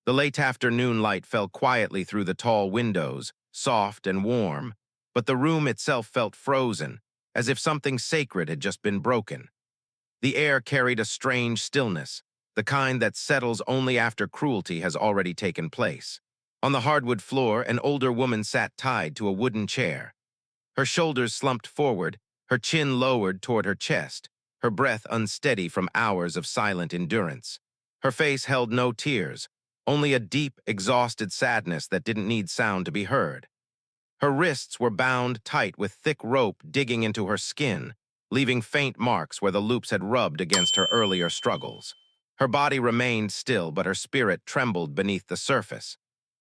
The late afternoon light fell quietly through the tall windows, soft and warm, but the room itself felt frozen, as if something sacred had just been broken. The air carried a strange stillness, the kind that settles only after cruelty has already taken place. On the hardwood floor, an older woman sat tied to a wooden chair. Her shoulders slumped forward, her chin lowered toward her chest, her breath unsteady from hours of silent endurance. Her face held no tears, only a deep, exhausted sadness that didn't need sound to be heard. Her wrists were bound tight with thick rope digging into her skin, leaving faint marks where the loops had rubbed against her earlier struggles. Her body remained still, but her spirit trembled beneath the surface.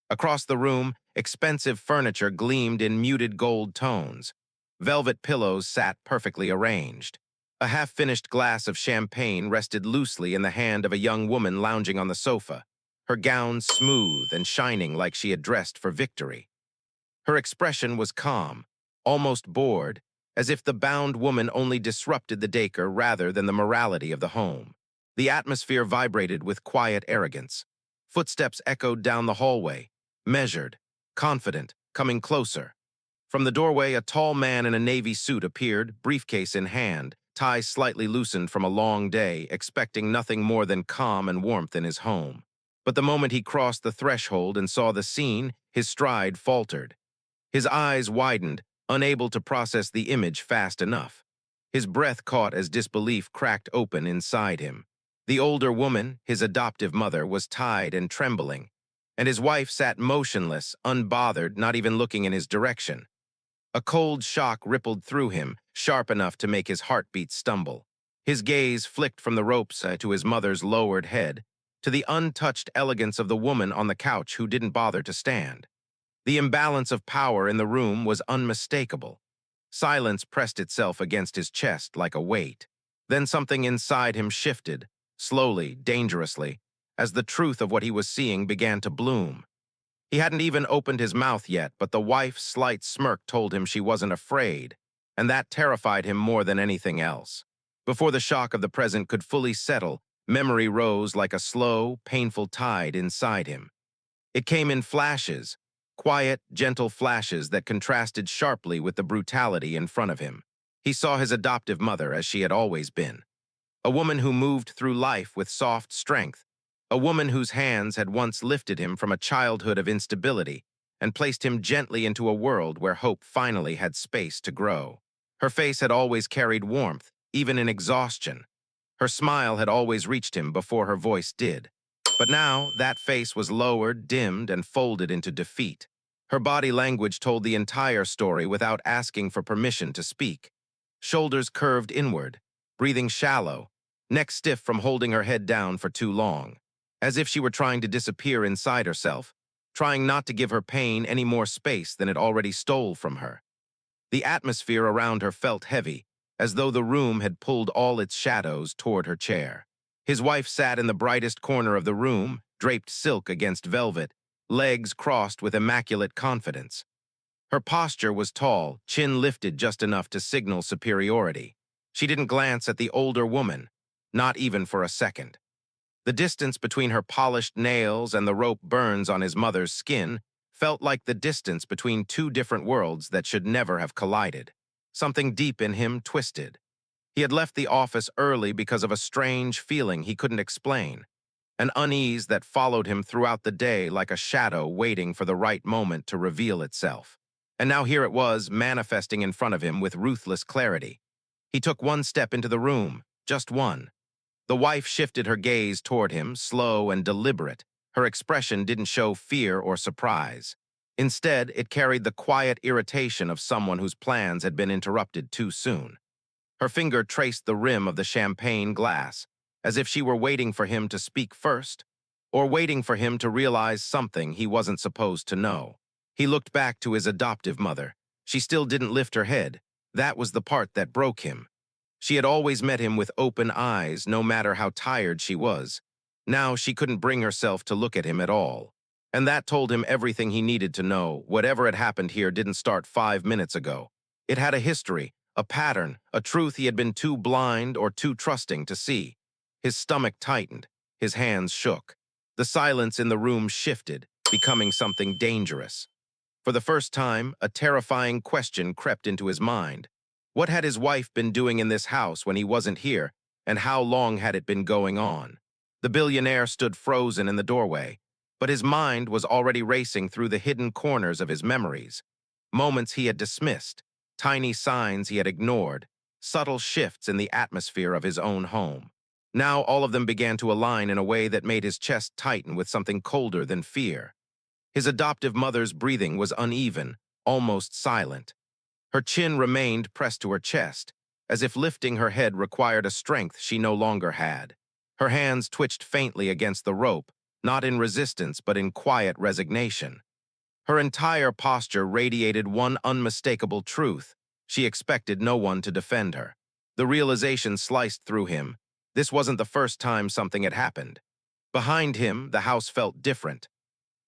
Across the room, expensive furniture gleamed in muted gold tones. Velvet pillows sat perfectly arranged. A half-finished glass of champagne rested loosely in the hand of a young woman lounging on the sofa, her gown smooth and shining like she had dressed for victory. Her expression was calm, almost bored, as if the bound woman only disrupted the decor rather than the morality of the home. The atmosphere vibrated with quiet arrogance. Footsteps echoed down the hallway, measured, confident, coming closer. From the doorway, a tall man in a navy suit appeared, briefcase in hand, ties slightly loosened from a long day, expecting nothing more than calm and warmth in his home. But the moment he crossed the threshold and saw the scene, his stride faltered. His eyes widened, unable to process the image fast enough. His breath caught as disbelief cracked open inside him. The older woman, his adoptive mother, was tied and trembling, and his wife sat motionless, unbothered, not even looking in his direction. A cold shock rippled through him, sharp enough to make his heartbeat stumble. His gaze flicked from the ropes to his mother's lowered head, to the untouched elegance of the woman on the couch who didn't bother to stand. The imbalance of power in the room was unmistakable. Silence pressed itself against his chest like a weight. Then something inside him shifted, slowly, dangerously, as the truth of what he was seeing began to bloom. He hadn't even opened his mouth yet, but the wife's slight smirk told him she wasn't afraid, and that terrified him more than anything else. Before the shock of the present could fully settle, memory rose like a slow, painful tide inside him. It came in flashes, quiet, gentle flashes that contrasted sharply with the brutality in front of him. He saw his adoptive mother as she had always been, a woman who moved through life with soft strength, a woman whose hands had once lifted him from a childhood of instability and placed him gently into a world where hope finally had space to grow. Her face had always carried warmth, even in exhaustion. Her smile had always reached him before her voice did. But now, that face was lowered, dimmed, and folded into defeat. Her body language told the entire story without asking for permission to speak. Shoulders curved inward, breathing shallow, neck stiff from holding her head down for too long, as if she were trying to disappear inside herself, trying not to give her pain any more space than it already stole from her. The atmosphere around her felt heavy, as though the room had pulled all its shadows toward her chair. His wife sat in the brightest corner of the room, draped silk against velvet, legs crossed with immaculate confidence. Her posture was tall, chin lifted just enough to signal superiority. She didn't glance at the older woman, not even for a second. The distance between her polished nails and the rope burns on his mother's skin felt like the distance between two different worlds that should never have collided. Something deep in him twisted. He had left the office early because of a strange feeling he couldn't explain, an unease that followed him throughout the day like a shadow waiting for the right moment to reveal itself. And now here it was, manifesting in front of him with ruthless clarity. He took one step into the room, just one. The wife shifted her gaze toward him, slow and deliberate. Her expression didn't show fear or surprise. Instead, it carried the quiet irritation of someone whose plans had been interrupted too soon. Her finger traced the rim of the champagne glass, as if she were waiting for him to speak first, or waiting for him to realize something he wasn't supposed to know. He looked back to his adoptive mother. She still didn't lift her head. That was the part that broke him. She had always met him with open eyes, no matter how tired she was. Now she couldn't bring herself to look at him at all. And that told him everything he needed to know. Whatever had happened here didn't start 5 minutes ago. It had a history, a pattern, a truth he had been too blind or too trusting to see. His stomach tightened. His hands shook. The silence in the room shifted, becoming something dangerous. For the first time, a terrifying question crept into his mind. What had his wife been doing in this house when he wasn't here, and how long had it been going on? The billionaire stood frozen in the doorway, but his mind was already racing through the hidden corners of his memories. Moments he had dismissed, tiny signs he had ignored, subtle shifts in the atmosphere of his own home. Now all of them began to align in a way that made his chest tighten with something colder than fear. His adoptive mother's breathing was uneven, almost silent. Her chin remained pressed to her chest, as if lifting her head required a strength she no longer had. Her hands twitched faintly against the rope, not in resistance but in quiet resignation. Her entire posture radiated one unmistakable truth. She expected no one to defend her. The realization sliced through him. This wasn't the first time something had happened. Behind him, the house felt different.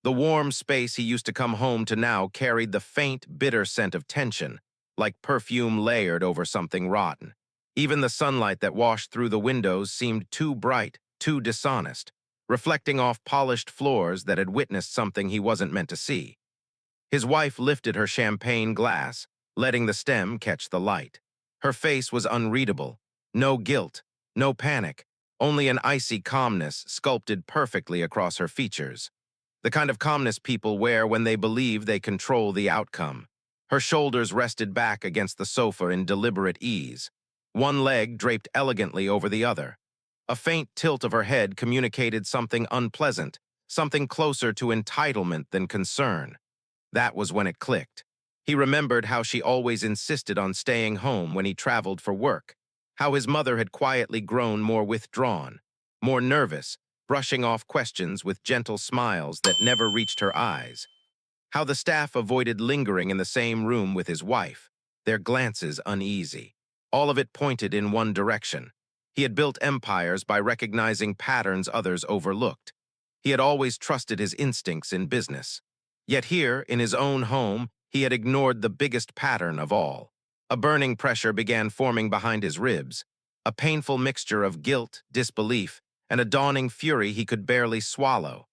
The warm space he used to come home to now carried the faint, bitter scent of tension, like perfume layered over something rotten. Even the sunlight that washed through the windows seemed too bright, too dishonest, reflecting off polished floors that had witnessed something he wasn't meant to see. His wife lifted her champagne glass, letting the stem catch the light. Her face was unreadable. No guilt, no panic, only an icy calmness sculpted perfectly across her features. The kind of calmness people wear when they believe they control the outcome. Her shoulders rested back against the sofa in deliberate ease. One leg draped elegantly over the other. A faint tilt of her head communicated something unpleasant, something closer to entitlement than concern. That was when it clicked. He remembered how she always insisted on staying home when he traveled for work, how his mother had quietly grown more withdrawn, more nervous, brushing off questions with gentle smiles that never reached her eyes, how the staff avoided lingering in the same room with his wife, their glances uneasy. All of it pointed in one direction. He had built empires by recognizing patterns others overlooked. He had always trusted his instincts in business. Yet here, in his own home, he had ignored the biggest pattern of all. A burning pressure began forming behind his ribs, a painful mixture of guilt, disbelief, and a dawning fury he could barely swallow.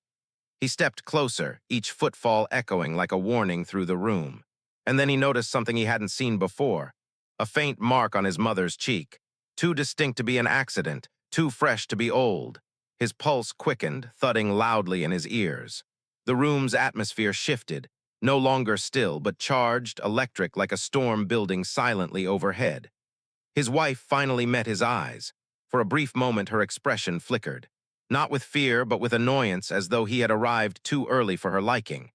He stepped closer, each footfall echoing like a warning through the room. And then he noticed something he hadn't seen before, a faint mark on his mother's cheek, too distinct to be an accident, too fresh to be old. His pulse quickened, thudding loudly in his ears. The room's atmosphere shifted, no longer still, but charged, electric like a storm building silently overhead. His wife finally met his eyes. For a brief moment, her expression flickered. Not with fear, but with annoyance, as though he had arrived too early for her liking.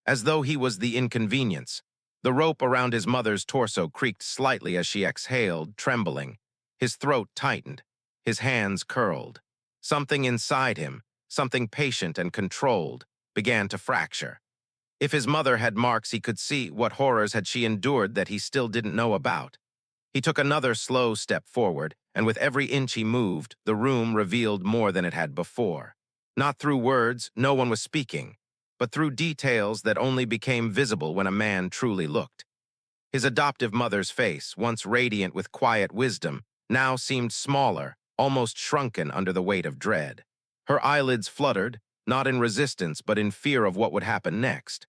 As though he was the inconvenience. The rope around his mother's torso creaked slightly as she exhaled, trembling. His throat tightened. His hands curled. Something inside him, something patient and controlled, began to fracture. If his mother had marks he could see, what horrors had she endured that he still didn't know about? He took another slow step forward, and with every inch he moved, the room revealed more than it had before. Not through words, no one was speaking, but through details that only became visible when a man truly looked. His adoptive mother's face, once radiant with quiet wisdom, now seemed smaller, almost shrunken under the weight of dread. Her eyelids fluttered, not in resistance but in fear of what would happen next.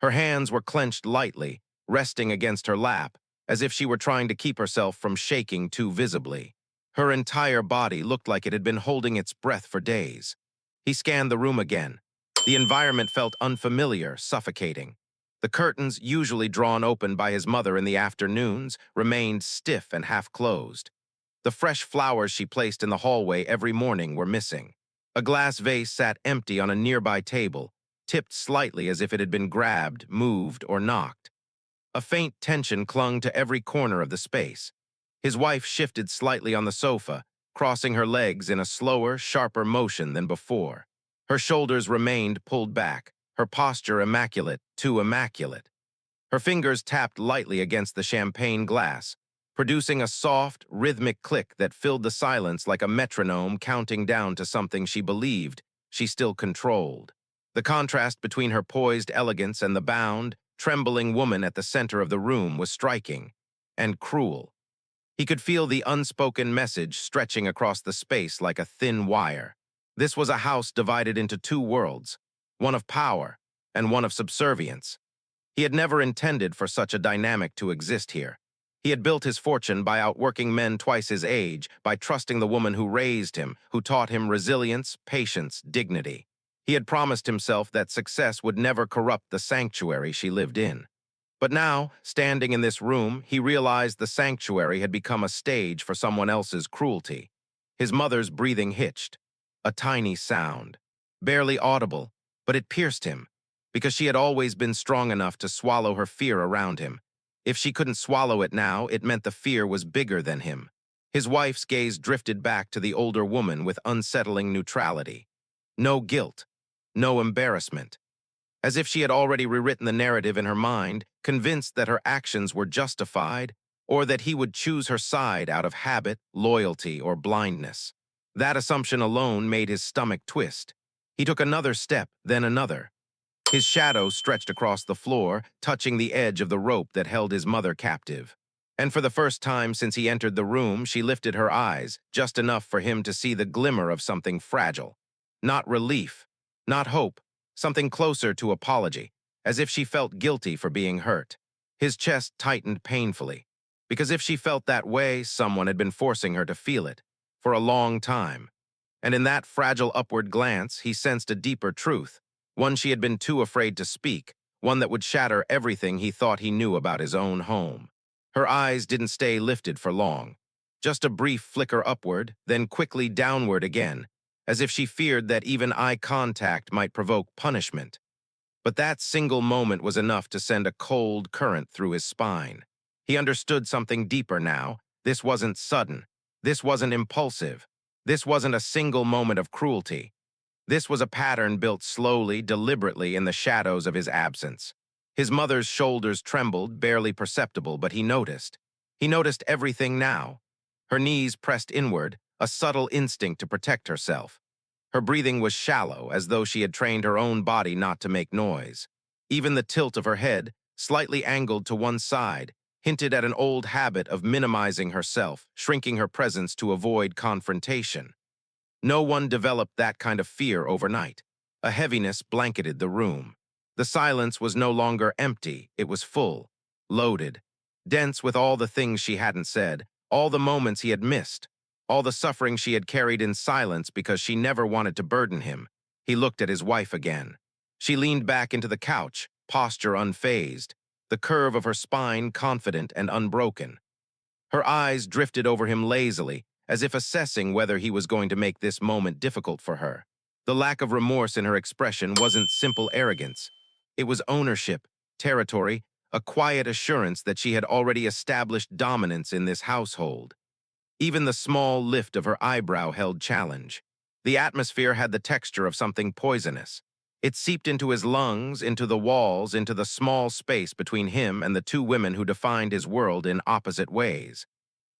Her hands were clenched lightly, resting against her lap, as if she were trying to keep herself from shaking too visibly. Her entire body looked like it had been holding its breath for days. He scanned the room again. The environment felt unfamiliar, suffocating. The curtains, usually drawn open by his mother in the afternoons, remained stiff and half-closed. The fresh flowers she placed in the hallway every morning were missing. A glass vase sat empty on a nearby table, tipped slightly as if it had been grabbed, moved, or knocked. A faint tension clung to every corner of the space. His wife shifted slightly on the sofa, crossing her legs in a slower, sharper motion than before. Her shoulders remained pulled back, her posture immaculate, too immaculate. Her fingers tapped lightly against the champagne glass, producing a soft, rhythmic click that filled the silence like a metronome counting down to something she believed she still controlled. The contrast between her poised elegance and the bound, trembling woman at the center of the room was striking and cruel. He could feel the unspoken message stretching across the space like a thin wire. This was a house divided into two worlds, one of power and one of subservience. He had never intended for such a dynamic to exist here. He had built his fortune by outworking men twice his age, by trusting the woman who raised him, who taught him resilience, patience, dignity. He had promised himself that success would never corrupt the sanctuary she lived in. But now, standing in this room, he realized the sanctuary had become a stage for someone else's cruelty. His mother's breathing hitched, a tiny sound, barely audible, but it pierced him, because she had always been strong enough to swallow her fear around him. If she couldn't swallow it now, it meant the fear was bigger than him. His wife's gaze drifted back to the older woman with unsettling neutrality. No guilt, no embarrassment. As if she had already rewritten the narrative in her mind, convinced that her actions were justified, or that he would choose her side out of habit, loyalty, or blindness. That assumption alone made his stomach twist. He took another step, then another. His shadow stretched across the floor, touching the edge of the rope that held his mother captive. And for the first time since he entered the room, she lifted her eyes, just enough for him to see the glimmer of something fragile. Not relief, not hope, something closer to apology, as if she felt guilty for being hurt. His chest tightened painfully, because if she felt that way, someone had been forcing her to feel it, for a long time. And in that fragile upward glance, he sensed a deeper truth, one she had been too afraid to speak, one that would shatter everything he thought he knew about his own home. Her eyes didn't stay lifted for long, just a brief flicker upward, then quickly downward again, as if she feared that even eye contact might provoke punishment. But that single moment was enough to send a cold current through his spine. He understood something deeper now. This wasn't sudden. This wasn't impulsive. This wasn't a single moment of cruelty. This was a pattern built slowly, deliberately in the shadows of his absence. His mother's shoulders trembled, barely perceptible, but he noticed. He noticed everything now. Her knees pressed inward, a subtle instinct to protect herself. Her breathing was shallow, as though she had trained her own body not to make noise. Even the tilt of her head, slightly angled to one side, hinted at an old habit of minimizing herself, shrinking her presence to avoid confrontation. No one developed that kind of fear overnight. A heaviness blanketed the room. The silence was no longer empty, it was full, loaded, dense with all the things she hadn't said, all the moments he had missed, all the suffering she had carried in silence because she never wanted to burden him. He looked at his wife again. She leaned back into the couch, posture unfazed, the curve of her spine confident and unbroken. Her eyes drifted over him lazily, as if assessing whether he was going to make this moment difficult for her. The lack of remorse in her expression wasn't simple arrogance. It was ownership, territory, a quiet assurance that she had already established dominance in this household. Even the small lift of her eyebrow held challenge. The atmosphere had the texture of something poisonous. It seeped into his lungs, into the walls, into the small space between him and the two women who defined his world in opposite ways.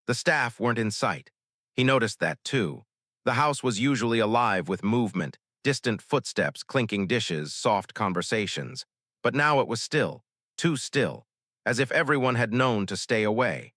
The staff weren't in sight. He noticed that too. The house was usually alive with movement, distant footsteps, clinking dishes, soft conversations. But now it was still, too still, as if everyone had known to stay away,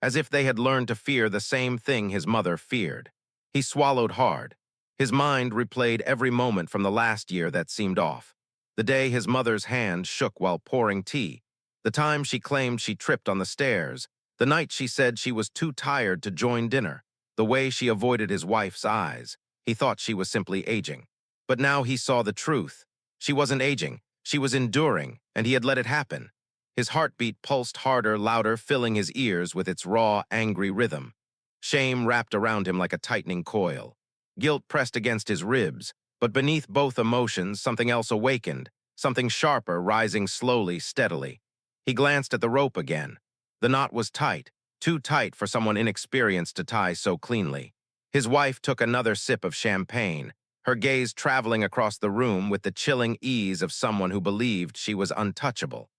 as if they had learned to fear the same thing his mother feared. He swallowed hard. His mind replayed every moment from the last year that seemed off. The day his mother's hand shook while pouring tea, the time she claimed she tripped on the stairs, the night she said she was too tired to join dinner, the way she avoided his wife's eyes. He thought she was simply aging. But now he saw the truth. She wasn't aging. She was enduring, and he had let it happen. His heartbeat pulsed harder, louder, filling his ears with its raw, angry rhythm. Shame wrapped around him like a tightening coil. Guilt pressed against his ribs, but beneath both emotions, something else awakened, something sharper rising slowly, steadily. He glanced at the rope again. The knot was tight, too tight for someone inexperienced to tie so cleanly. His wife took another sip of champagne, her gaze traveling across the room with the chilling ease of someone who believed she was untouchable.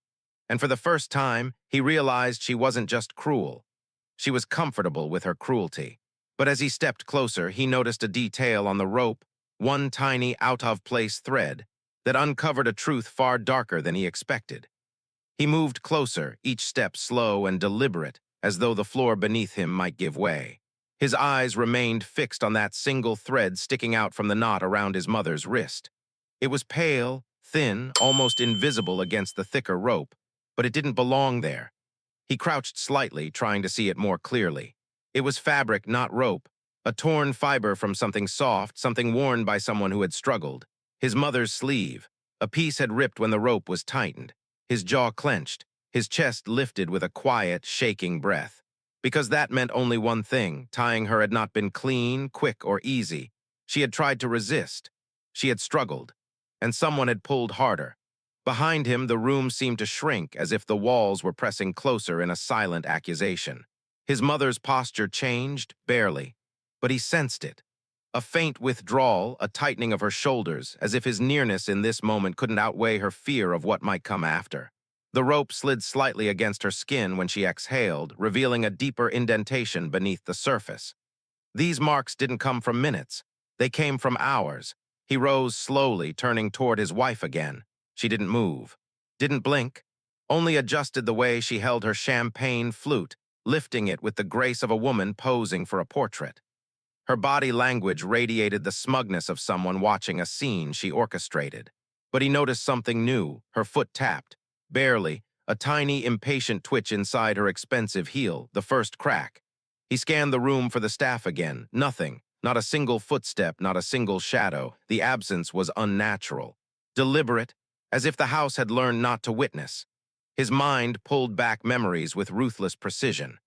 And for the first time, he realized she wasn't just cruel. She was comfortable with her cruelty. But as he stepped closer, he noticed a detail on the rope, one tiny out-of-place thread, that uncovered a truth far darker than he expected. He moved closer, each step slow and deliberate, as though the floor beneath him might give way. His eyes remained fixed on that single thread sticking out from the knot around his mother's wrist. It was pale, thin, almost invisible against the thicker rope, but it didn't belong there. He crouched slightly, trying to see it more clearly. It was fabric, not rope, a torn fiber from something soft, something worn by someone who had struggled. His mother's sleeve. A piece had ripped when the rope was tightened. His jaw clenched, his chest lifted with a quiet, shaking breath. Because that meant only one thing: tying her had not been clean, quick, or easy. She had tried to resist. She had struggled. And someone had pulled harder. Behind him, the room seemed to shrink, as if the walls were pressing closer in a silent accusation. His mother's posture changed, barely, but he sensed it. A faint withdrawal, a tightening of her shoulders, as if his nearness in this moment couldn't outweigh her fear of what might come after. The rope slid slightly against her skin when she exhaled, revealing a deeper indentation beneath the surface. These marks didn't come from minutes. They came from hours. He rose slowly, turning toward his wife again. She didn't move, didn't blink, only adjusted the way she held her champagne flute, lifting it with the grace of a woman posing for a portrait. Her body language radiated the smugness of someone watching a scene she orchestrated. But he noticed something new. Her foot tapped, barely, a tiny, impatient twitch inside her expensive heel, the first crack. He scanned the room for the staff again. Nothing. Not a single footstep, not a single shadow. The absence was unnatural. Deliberate, as if the house had learned not to witness. His mind pulled back memories with ruthless precision.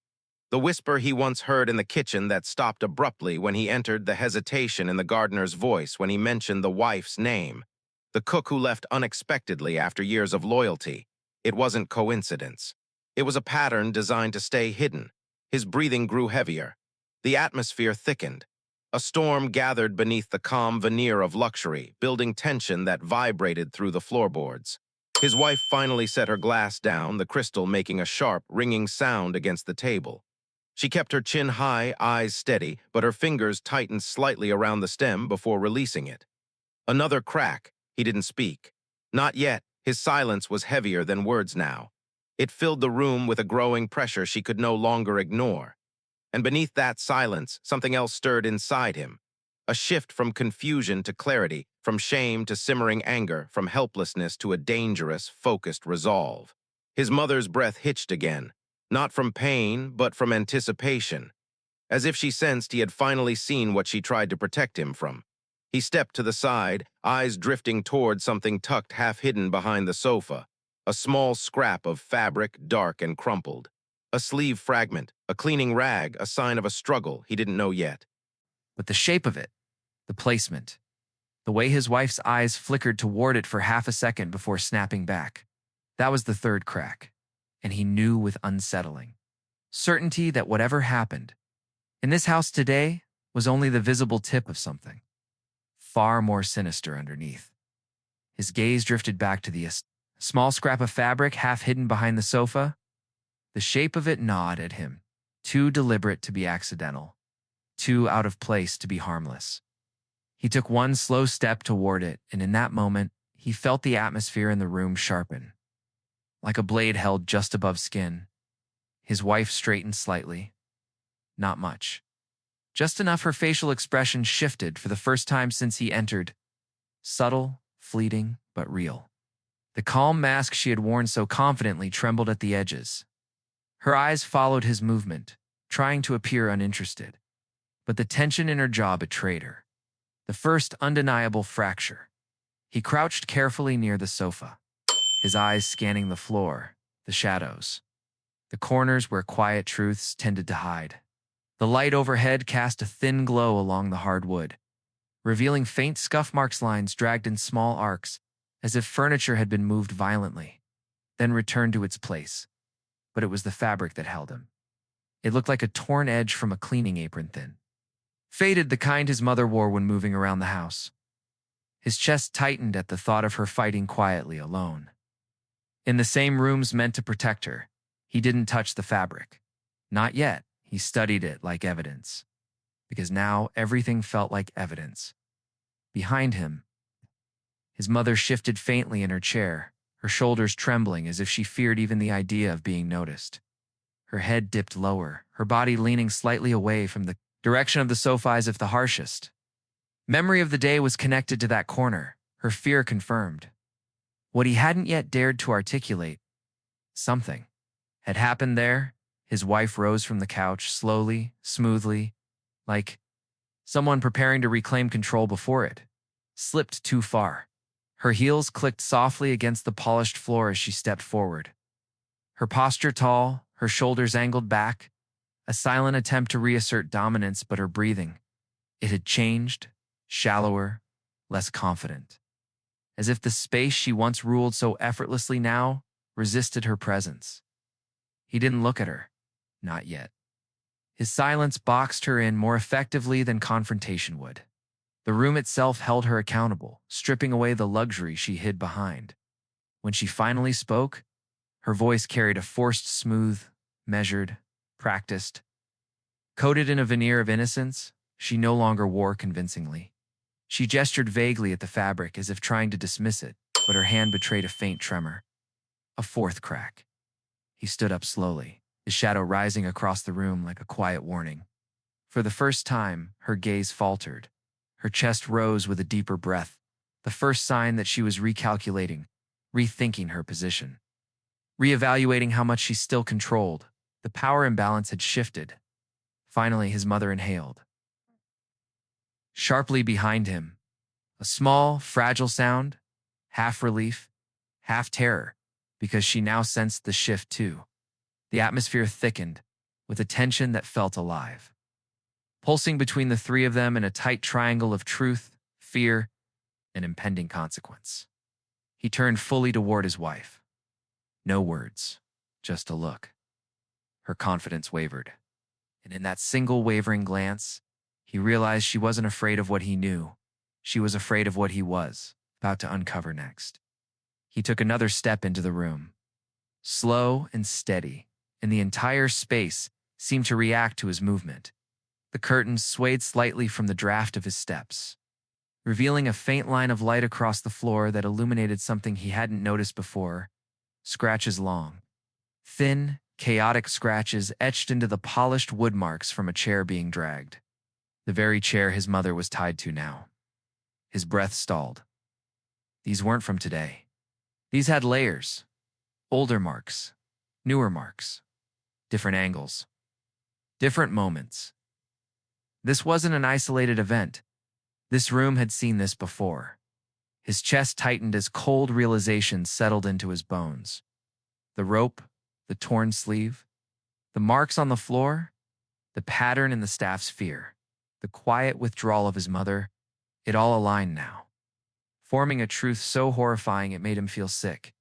The whisper he once heard in the kitchen that stopped abruptly when he entered, the hesitation in the gardener's voice when he mentioned the wife's name. The cook who left unexpectedly after years of loyalty. It wasn't coincidence. It was a pattern designed to stay hidden. His breathing grew heavier. The atmosphere thickened. A storm gathered beneath the calm veneer of luxury, building tension that vibrated through the floorboards. His wife finally set her glass down, the crystal making a sharp, ringing sound against the table. She kept her chin high, eyes steady, but her fingers tightened slightly around the stem before releasing it. Another crack. He didn't speak. Not yet. His silence was heavier than words now. It filled the room with a growing pressure she could no longer ignore. And beneath that silence, something else stirred inside him. A shift from confusion to clarity, from shame to simmering anger, from helplessness to a dangerous, focused resolve. His mother's breath hitched again, not from pain, but from anticipation, as if she sensed he had finally seen what she tried to protect him from. He stepped to the side, eyes drifting toward something tucked half-hidden behind the sofa, a small scrap of fabric, dark and crumpled. A sleeve fragment, a cleaning rag, a sign of a struggle he didn't know yet. But the shape of it, the placement, the way his wife's eyes flickered toward it for half a second before snapping back, that was the third crack, and he knew with unsettling certainty that whatever happened in this house today was only the visible tip of something far more sinister underneath. His gaze drifted back to the small scrap of fabric half hidden behind the sofa. The shape of it gnawed at him, too deliberate to be accidental, too out of place to be harmless. He took one slow step toward it, and in that moment, he felt the atmosphere in the room sharpen, like a blade held just above skin. His wife straightened slightly. Not much. Just enough her facial expression shifted for the first time since he entered. Subtle, fleeting, but real. The calm mask she had worn so confidently trembled at the edges. Her eyes followed his movement, trying to appear uninterested. But the tension in her jaw betrayed her. The first undeniable fracture. He crouched carefully near the sofa, his eyes scanning the floor, the shadows, the corners where quiet truths tended to hide. The light overhead cast a thin glow along the hard wood, revealing faint scuff marks, lines dragged in small arcs, as if furniture had been moved violently, then returned to its place. But it was the fabric that held him. It looked like a torn edge from a cleaning apron, thin, faded, the kind his mother wore when moving around the house. His chest tightened at the thought of her fighting quietly alone. In the same rooms meant to protect her, he didn't touch the fabric. Not yet. He studied it like evidence, because now everything felt like evidence. Behind him, his mother shifted faintly in her chair, her shoulders trembling as if she feared even the idea of being noticed. Her head dipped lower, her body leaning slightly away from the Direction of the sofa as if the harshest. Memory of the day was connected to that corner, her fear confirmed. What he hadn't yet dared to articulate, something, had happened there. His wife rose from the couch, slowly, smoothly, like someone preparing to reclaim control before it slipped too far. Her heels clicked softly against the polished floor as she stepped forward. Her posture tall, her shoulders angled back, a silent attempt to reassert dominance, but her breathing, it had changed, shallower, less confident. As if the space she once ruled so effortlessly now resisted her presence. He didn't look at her. Not yet. His silence boxed her in more effectively than confrontation would. The room itself held her accountable, stripping away the luxury she hid behind. When she finally spoke, her voice carried a forced, smooth, measured, practiced. Coated in a veneer of innocence, she no longer wore convincingly. She gestured vaguely at the fabric as if trying to dismiss it, but her hand betrayed a faint tremor. A fourth crack. He stood up slowly, his shadow rising across the room like a quiet warning. For the first time, her gaze faltered. Her chest rose with a deeper breath, the first sign that she was recalculating, rethinking her position. Reevaluating how much she still controlled. The power imbalance had shifted. Finally, his mother inhaled. Sharply behind him, a small, fragile sound, half relief, half terror, because she now sensed the shift too. The atmosphere thickened, with a tension that felt alive. Pulsing between the three of them in a tight triangle of truth, fear, and impending consequence. He turned fully toward his wife. No words, just a look. Her confidence wavered, and in that single wavering glance, he realized she wasn't afraid of what he knew. She was afraid of what he was about to uncover next. He took another step into the room, slow and steady, and the entire space seemed to react to his movement. The curtains swayed slightly from the draft of his steps, revealing a faint line of light across the floor that illuminated something he hadn't noticed before. Scratches long, thin, chaotic scratches etched into the polished wood marks from a chair being dragged. The very chair his mother was tied to now. His breath stalled. These weren't from today. These had layers. Older marks. Newer marks. Different angles. Different moments. This wasn't an isolated event. This room had seen this before. His chest tightened as cold realization settled into his bones. The rope, the torn sleeve, the marks on the floor, the pattern in the staff's fear, the quiet withdrawal of his mother, it all aligned now, forming a truth so horrifying it made him feel sick.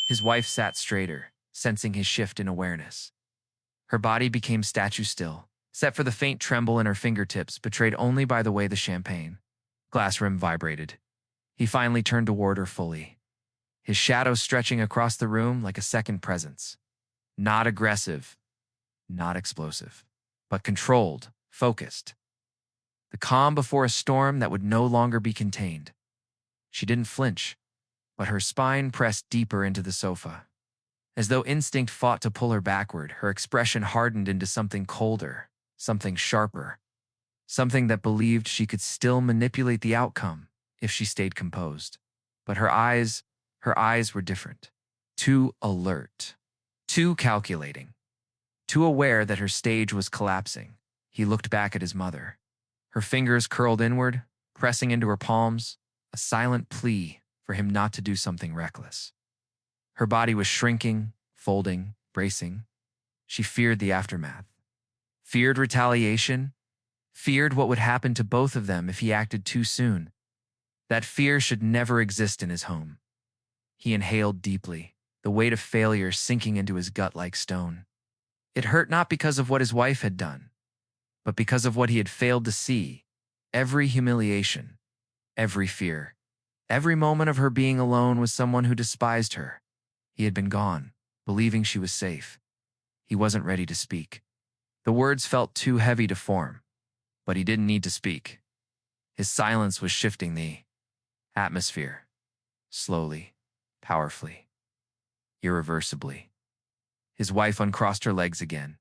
His wife sat straighter, sensing his shift in awareness. Her body became statue still, except for the faint tremble in her fingertips betrayed only by the way the champagne glass rim vibrated. He finally turned toward her fully, his shadow stretching across the room like a second presence. Not aggressive, not explosive, but controlled, focused. The calm before a storm that would no longer be contained. She didn't flinch, but her spine pressed deeper into the sofa. As though instinct fought to pull her backward, her expression hardened into something colder, something sharper, something that believed she could still manipulate the outcome if she stayed composed. But her eyes were different. Too alert, too calculating, too aware that her stage was collapsing. He looked back at his mother. Her fingers curled inward, pressing into her palms, a silent plea for him not to do something reckless. Her body was shrinking, folding, bracing. She feared the aftermath. Feared retaliation. Feared what would happen to both of them if he acted too soon. That fear should never exist in his home. He inhaled deeply, the weight of failure sinking into his gut like stone. It hurt not because of what his wife had done, but because of what he had failed to see. Every humiliation, every fear, every moment of her being alone with someone who despised her. He had been gone, believing she was safe. He wasn't ready to speak. The words felt too heavy to form, but he didn't need to speak. His silence was shifting the atmosphere, slowly, powerfully, irreversibly. His wife uncrossed her legs again,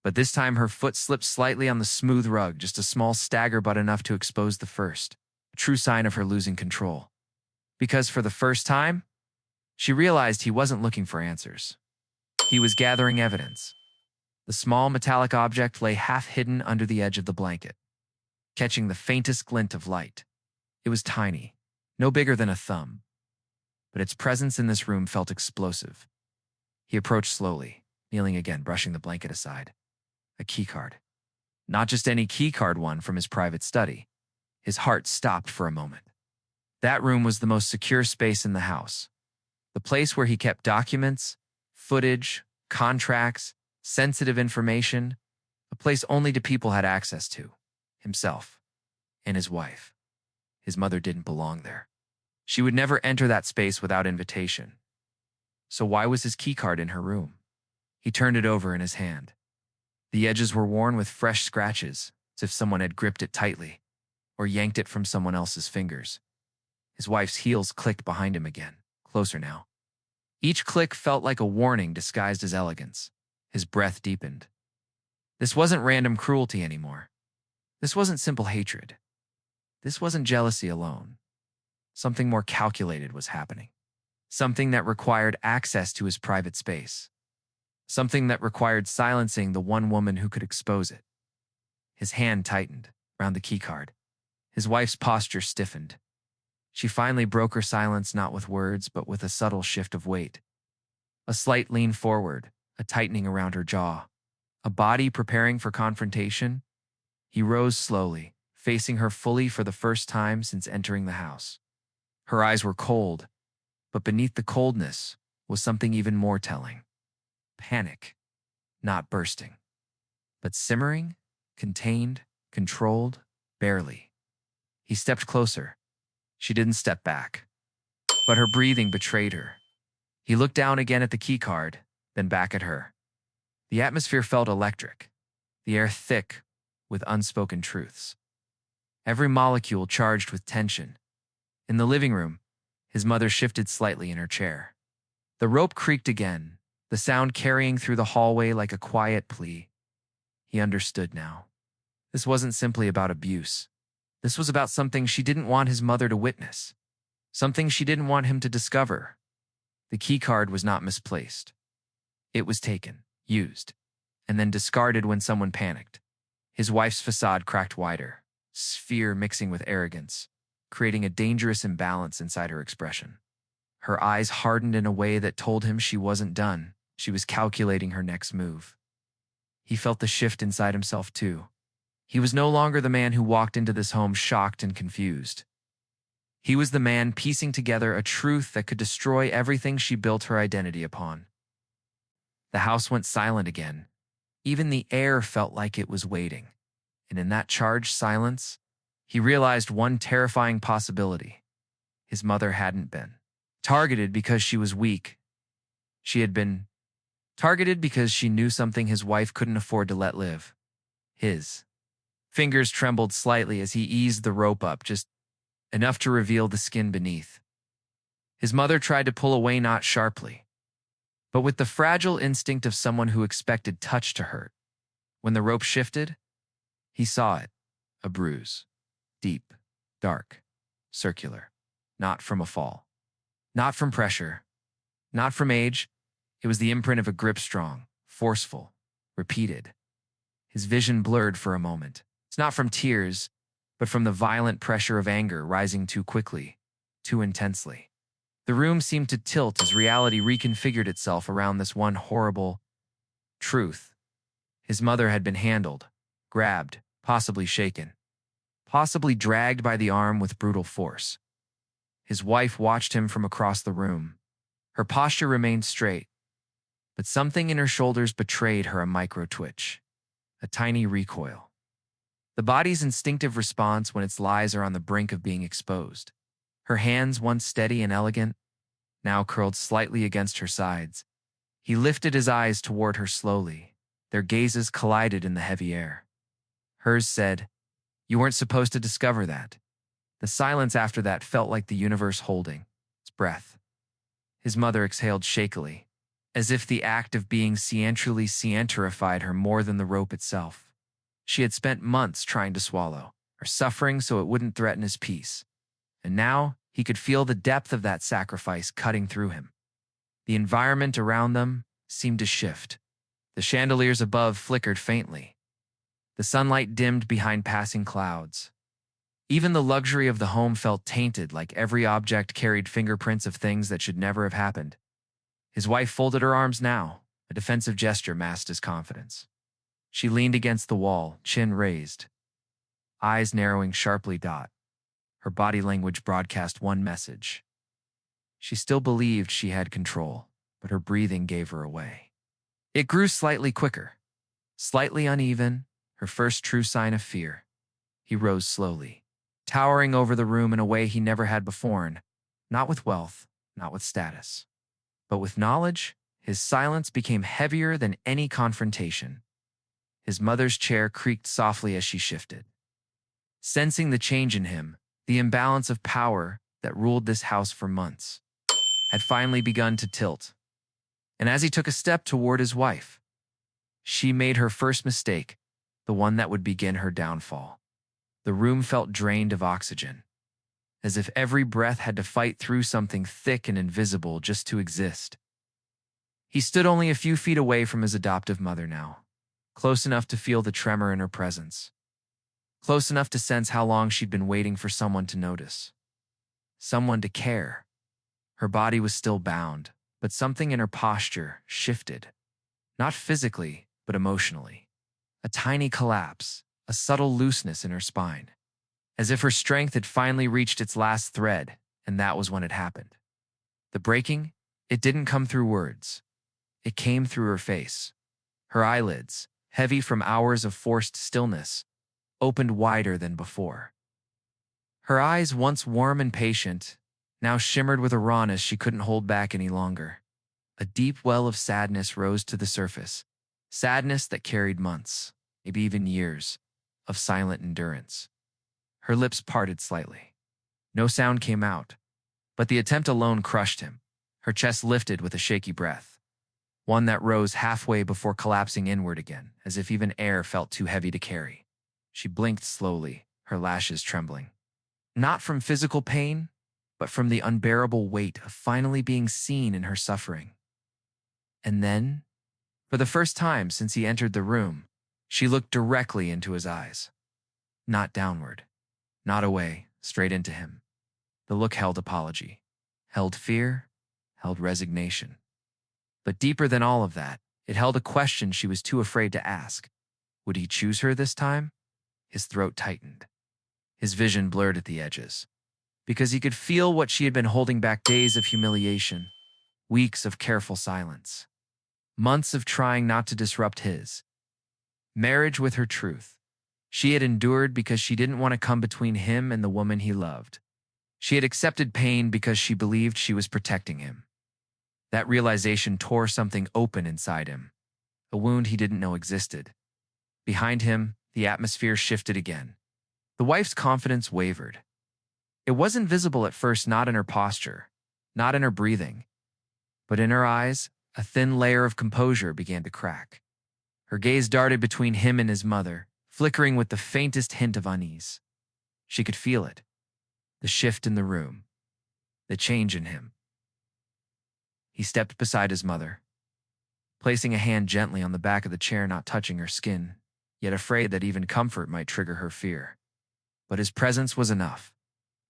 But this time her foot slipped slightly on the smooth rug, just a small stagger but enough to expose the first, a true sign of her losing control. Because for the first time, she realized he wasn't looking for answers. He was gathering evidence. The small metallic object lay half hidden under the edge of the blanket, catching the faintest glint of light. It was tiny, no bigger than a thumb, but its presence in this room felt explosive. He approached slowly, kneeling again, brushing the blanket aside. A keycard. Not just any keycard one from his private study. His heart stopped for a moment. That room was the most secure space in the house. The place where he kept documents, footage, contracts, sensitive information, a place only two people had access to, himself and his wife. His mother didn't belong there. She would never enter that space without invitation. So why was his keycard in her room? He turned it over in his hand. The edges were worn with fresh scratches, as if someone had gripped it tightly or yanked it from someone else's fingers. His wife's heels clicked behind him again, closer now. Each click felt like a warning disguised as elegance. His breath deepened. This wasn't random cruelty anymore. This wasn't simple hatred. This wasn't jealousy alone. Something more calculated was happening. Something that required access to his private space. Something that required silencing the one woman who could expose it. His hand tightened around the keycard. His wife's posture stiffened. She finally broke her silence not with words, but with a subtle shift of weight. A slight lean forward, a tightening around her jaw. A body preparing for confrontation. He rose slowly, facing her fully for the first time since entering the house. Her eyes were cold, but beneath the coldness was something even more telling. Panic, not bursting, but simmering, contained, controlled, barely. He stepped closer. She didn't step back, but her breathing betrayed her. He looked down again at the keycard, then back at her. The atmosphere felt electric, the air thick with unspoken truths. Every molecule charged with tension. In the living room, his mother shifted slightly in her chair. The rope creaked again, the sound carrying through the hallway like a quiet plea. He understood now. This wasn't simply about abuse. This was about something she didn't want his mother to witness, something she didn't want him to discover. The keycard was not misplaced. It was taken, used, and then discarded when someone panicked. His wife's facade cracked wider, fear mixing with arrogance, creating a dangerous imbalance inside her expression. Her eyes hardened in a way that told him she wasn't done. She was calculating her next move. He felt the shift inside himself too. He was no longer the man who walked into this home shocked and confused. He was the man piecing together a truth that could destroy everything she built her identity upon. The house went silent again. Even the air felt like it was waiting. And in that charged silence, he realized one terrifying possibility. His mother hadn't been targeted because she was weak. She had been targeted because she knew something his wife couldn't afford to let live. His fingers trembled slightly as he eased the rope up, just enough to reveal the skin beneath. His mother tried to pull away, not sharply, but with the fragile instinct of someone who expected touch to hurt. When the rope shifted, he saw it, a bruise, deep, dark, circular, not from a fall, not from pressure, not from age. It was the imprint of a grip, strong, forceful, repeated. His vision blurred for a moment. It's not from tears, but from the violent pressure of anger rising too quickly, too intensely. The room seemed to tilt as reality reconfigured itself around this one horrible truth. His mother had been handled, grabbed, possibly shaken, possibly dragged by the arm with brutal force. His wife watched him from across the room. Her posture remained straight, but something in her shoulders betrayed her a micro-twitch, a tiny recoil. The body's instinctive response when its lies are on the brink of being exposed. Her hands, once steady and elegant, now curled slightly against her sides. He lifted his eyes toward her slowly. Their gazes collided in the heavy air. Hers said, "You weren't supposed to discover that." The silence after that felt like the universe holding its breath. His mother exhaled shakily. as if the act of being ciantrally cianterified her more than the rope itself. She had spent months trying to swallow, or suffering so it wouldn't threaten his peace. And now he could feel the depth of that sacrifice cutting through him. The environment around them seemed to shift. The chandeliers above flickered faintly. The sunlight dimmed behind passing clouds. Even the luxury of the home felt tainted, like every object carried fingerprints of things that should never have happened. His wife folded her arms now. A defensive gesture masked his confidence. She leaned against the wall, chin raised, eyes narrowing sharply. Her body language broadcast one message. She still believed she had control, but her breathing gave her away. It grew slightly quicker, slightly uneven, her first true sign of fear. He rose slowly, towering over the room in a way he never had before, not with wealth, not with status, but with knowledge. His silence became heavier than any confrontation. His mother's chair creaked softly as she shifted. Sensing the change in him, the imbalance of power that ruled this house for months had finally begun to tilt. And as he took a step toward his wife, she made her first mistake, the one that would begin her downfall. The room felt drained of oxygen, as if every breath had to fight through something thick and invisible just to exist. He stood only a few feet away from his adoptive mother now, close enough to feel the tremor in her presence, close enough to sense how long she'd been waiting for someone to notice, someone to care. Her body was still bound, but something in her posture shifted, not physically, but emotionally. A tiny collapse, a subtle looseness in her spine, as if her strength had finally reached its last thread, and that was when it happened. The breaking, it didn't come through words. It came through her face. Her eyelids, heavy from hours of forced stillness, opened wider than before. Her eyes, once warm and patient, now shimmered with a rawness she couldn't hold back any longer. A deep well of sadness rose to the surface, sadness that carried months, maybe even years, of silent endurance. Her lips parted slightly. No sound came out, but the attempt alone crushed him. Her chest lifted with a shaky breath, one that rose halfway before collapsing inward again, as if even air felt too heavy to carry. She blinked slowly, her lashes trembling. Not from physical pain, but from the unbearable weight of finally being seen in her suffering. And then, for the first time since he entered the room, she looked directly into his eyes. Not downward, not away, straight into him. The look held apology, held fear, held resignation. But deeper than all of that, it held a question she was too afraid to ask. Would he choose her this time? His throat tightened. His vision blurred at the edges, because he could feel what she had been holding back: days of humiliation, weeks of careful silence, months of trying not to disrupt his marriage with her truth. She had endured because she didn't want to come between him and the woman he loved. She had accepted pain because she believed she was protecting him. That realization tore something open inside him, a wound he didn't know existed. Behind him, the atmosphere shifted again. The wife's confidence wavered. It wasn't visible at first, not in her posture, not in her breathing, but in her eyes. A thin layer of composure began to crack. Her gaze darted between him and his mother, flickering with the faintest hint of unease. She could feel it. The shift in the room. The change in him. He stepped beside his mother, placing a hand gently on the back of the chair, not touching her skin, yet afraid that even comfort might trigger her fear. But his presence was enough.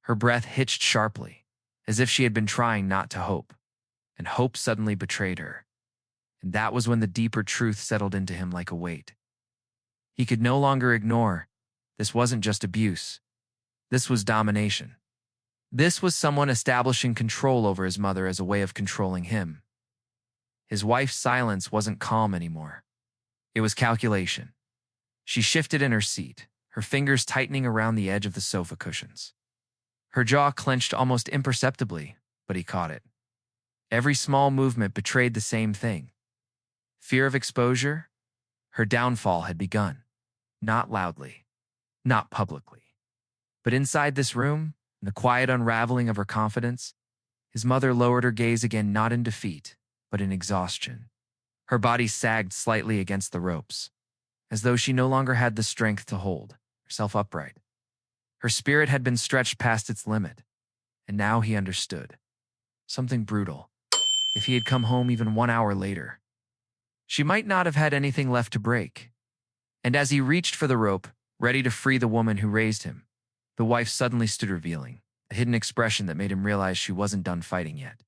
Her breath hitched sharply, as if she had been trying not to hope, and hope suddenly betrayed her. And that was when the deeper truth settled into him like a weight. He could no longer ignore. This wasn't just abuse. This was domination. This was someone establishing control over his mother as a way of controlling him. His wife's silence wasn't calm anymore. It was calculation. She shifted in her seat, her fingers tightening around the edge of the sofa cushions. Her jaw clenched almost imperceptibly, but he caught it. Every small movement betrayed the same thing. Fear of exposure. Her downfall had begun. Not loudly, not publicly, but inside this room, in the quiet unraveling of her confidence. His mother lowered her gaze again, not in defeat, but in exhaustion. Her body sagged slightly against the ropes, as though she no longer had the strength to hold herself upright. Her spirit had been stretched past its limit, and now he understood. Something brutal. If he had come home even 1 hour later, she might not have had anything left to break. And as he reached for the rope, ready to free the woman who raised him, the wife suddenly stood revealing, a hidden expression that made him realize she wasn't done fighting yet.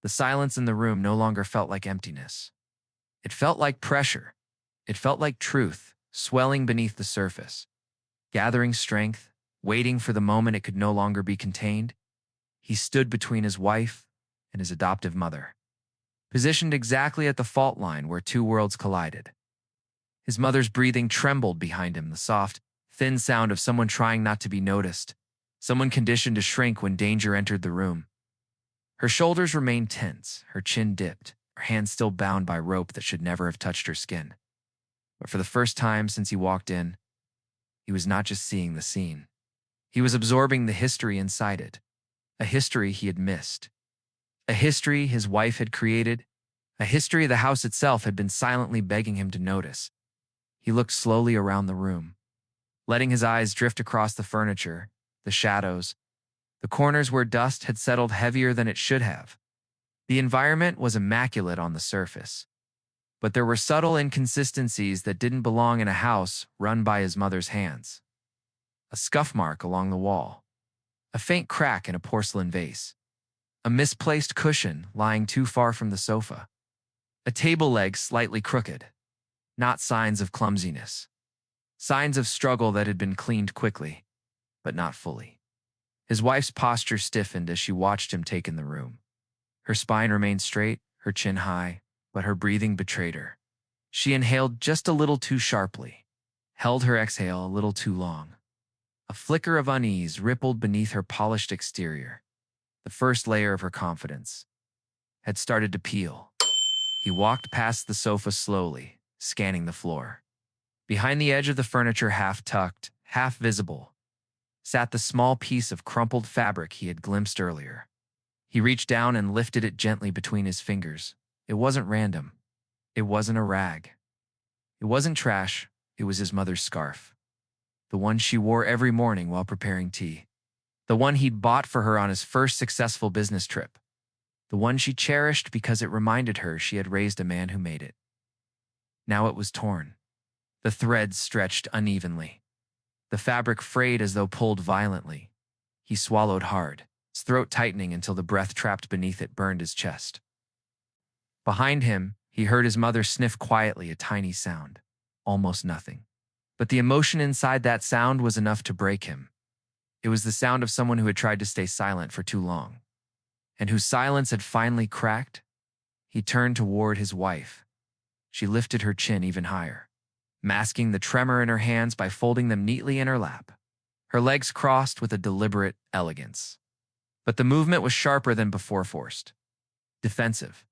The silence in the room no longer felt like emptiness. It felt like pressure. It felt like truth, swelling beneath the surface. Gathering strength, waiting for the moment it could no longer be contained, he stood between his wife and his adoptive mother, positioned exactly at the fault line where two worlds collided. His mother's breathing trembled behind him, the soft, thin sound of someone trying not to be noticed, someone conditioned to shrink when danger entered the room. Her shoulders remained tense, her chin dipped, her hands still bound by rope that should never have touched her skin. But for the first time since he walked in, he was not just seeing the scene. He was absorbing the history inside it, a history he had missed, a history his wife had created, a history the house itself had been silently begging him to notice. He looked slowly around the room, letting his eyes drift across the furniture, the shadows, the corners where dust had settled heavier than it should have. The environment was immaculate on the surface, but there were subtle inconsistencies that didn't belong in a house run by his mother's hands. A scuff mark along the wall, a faint crack in a porcelain vase, a misplaced cushion lying too far from the sofa, a table leg slightly crooked. Not signs of clumsiness. Signs of struggle that had been cleaned quickly, but not fully. His wife's posture stiffened as she watched him take in the room. Her spine remained straight, her chin high, but her breathing betrayed her. She inhaled just a little too sharply, held her exhale a little too long. A flicker of unease rippled beneath her polished exterior. The first layer of her confidence had started to peel. He walked past the sofa slowly, scanning the floor. Behind the edge of the furniture, half tucked, half visible, sat the small piece of crumpled fabric he had glimpsed earlier. He reached down and lifted it gently between his fingers. It wasn't random. It wasn't a rag. It wasn't trash. It was his mother's scarf. The one she wore every morning while preparing tea. The one he'd bought for her on his first successful business trip. The one she cherished because it reminded her she had raised a man who made it. Now it was torn. The threads stretched unevenly. The fabric frayed as though pulled violently. He swallowed hard, his throat tightening until the breath trapped beneath it burned his chest. Behind him, he heard his mother sniff quietly, a tiny sound. Almost nothing. But the emotion inside that sound was enough to break him. It was the sound of someone who had tried to stay silent for too long, and whose silence had finally cracked. He turned toward his wife. She lifted her chin even higher, masking the tremor in her hands by folding them neatly in her lap. Her legs crossed with a deliberate elegance. But the movement was sharper than before, forced. Defensive.